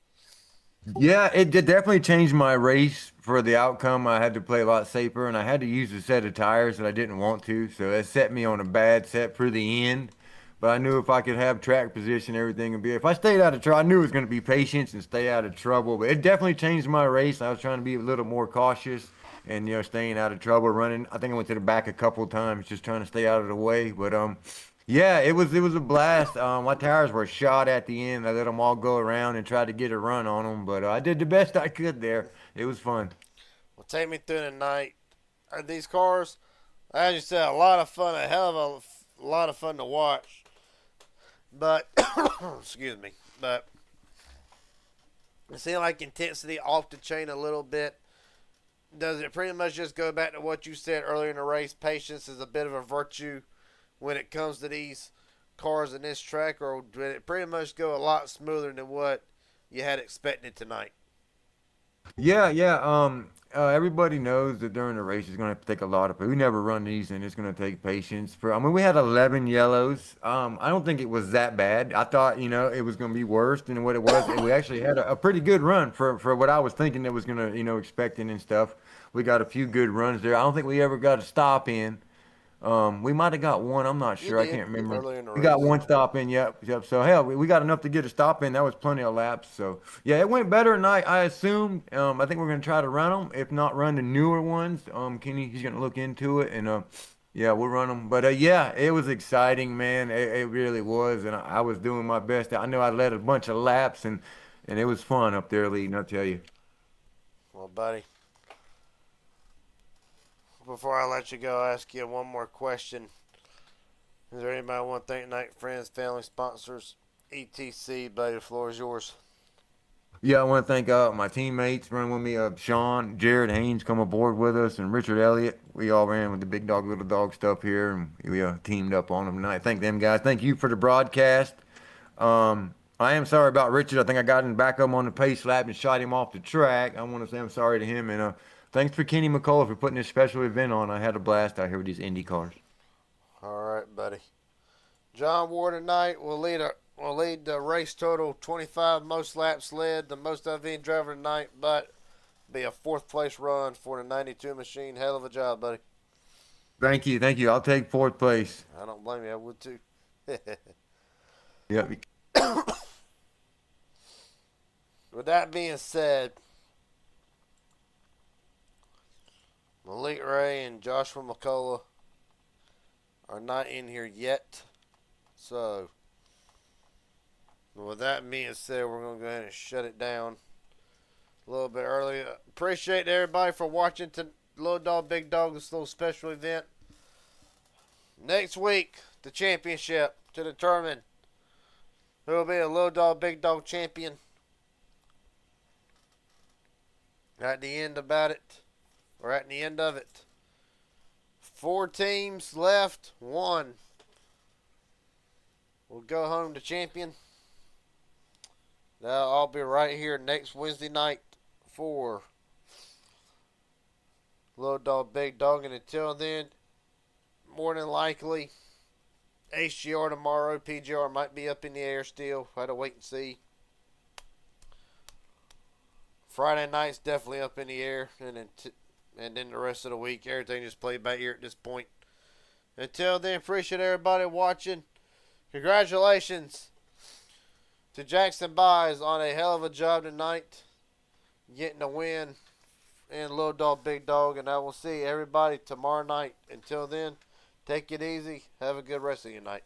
Yeah, it did definitely change my race for the outcome. I had to play a lot safer, and I had to use a set of tires that I didn't want to, so it set me on a bad set for the end. But I knew if I could have track position, everything would be. If I stayed out of trouble, I knew it was going to be patience and stay out of trouble. But it definitely changed my race. I was trying to be a little more cautious and staying out of trouble, running. I think I went to the back a couple of times, just trying to stay out of the way. But Yeah, it was a blast. My tires were shot at the end. I let them all go around and tried to get a run on them, but I did the best I could there. It was fun. Well, take me through the night. Are these cars, as you said, a lot of fun, a hell of a lot of fun to watch. But, excuse me, but it seemed like intensity off the chain a little bit. Does it pretty much just go back to what you said earlier in the race? Patience is a bit of a virtue when it comes to these cars in this track, or did it pretty much go a lot smoother than what you had expected tonight? Yeah, yeah. Everybody knows that during the race it's gonna have to take a lot of. We never run these, and it's gonna take patience. I mean, we had 11 yellows. I don't think it was that bad. I thought, it was gonna be worse than what it was. And we actually had a pretty good run for what I was thinking it was gonna, expecting and stuff. We got a few good runs there. I don't think we ever got a stop in. We might have got one. I'm not You sure. I did can't remember. earlier in the We got race. one stop in. Yep, yep. So hell, we got enough to get a stop in. That was plenty of laps. So yeah, it went better than I assumed. I think we're gonna try to run them. If not, run the newer ones. Kenny, he's gonna look into it, and yeah, we'll run them. But yeah, it was exciting, man. It really was, and I was doing my best. I know I led a bunch of laps, and it was fun up there leading. I'll tell you. Well, buddy, before I let you go, I'll ask you one more question. Is there anybody I want to thank tonight? Friends, family, sponsors, etc. Buddy, the floor is yours. Yeah, I want to thank my teammates running with me, Sean, Jared Haynes come aboard with us, and Richard Elliott. We all ran with the big dog, little dog stuff here, and we teamed up on them tonight. Thank them guys. Thank you for the broadcast. I am sorry about Richard. I think I got in the back of him on the pace lap and shot him off the track. I want to say I'm sorry to him, and thanks for Kenny McCullough for putting this special event on. I had a blast out here with these Indy cars. All right, buddy. John Ward tonight will lead the race total 25 most laps led, the most of any driver tonight, but be a fourth place run for the 92 machine. Hell of a job, buddy. Thank you, thank you. I'll take fourth place. I don't blame you. I would too. Yep. With that being said, Malik Ray and Joshua McCullough are not in here yet. So, with that being said, we're going to go ahead and shut it down a little bit early. Appreciate everybody for watching to Little Dog, Big Dog, this little special event. Next week, the championship to determine who will be a Little Dog, Big Dog champion. At the end about it, or at the end of it, 4 teams left, 1 will go home to champion. Now I'll be right here next Wednesday night for Little Dog, Big Dog, and until then, more than likely, HGR tomorrow. PGR might be up in the air still. Had to wait and see. Friday night's definitely up in the air, and then the rest of the week, everything just played by ear at this point. Until then, appreciate everybody watching. Congratulations to Jackson Byes on a hell of a job tonight, getting a win in Little Dog, Big Dog, and I will see everybody tomorrow night. Until then, take it easy. Have a good rest of your night.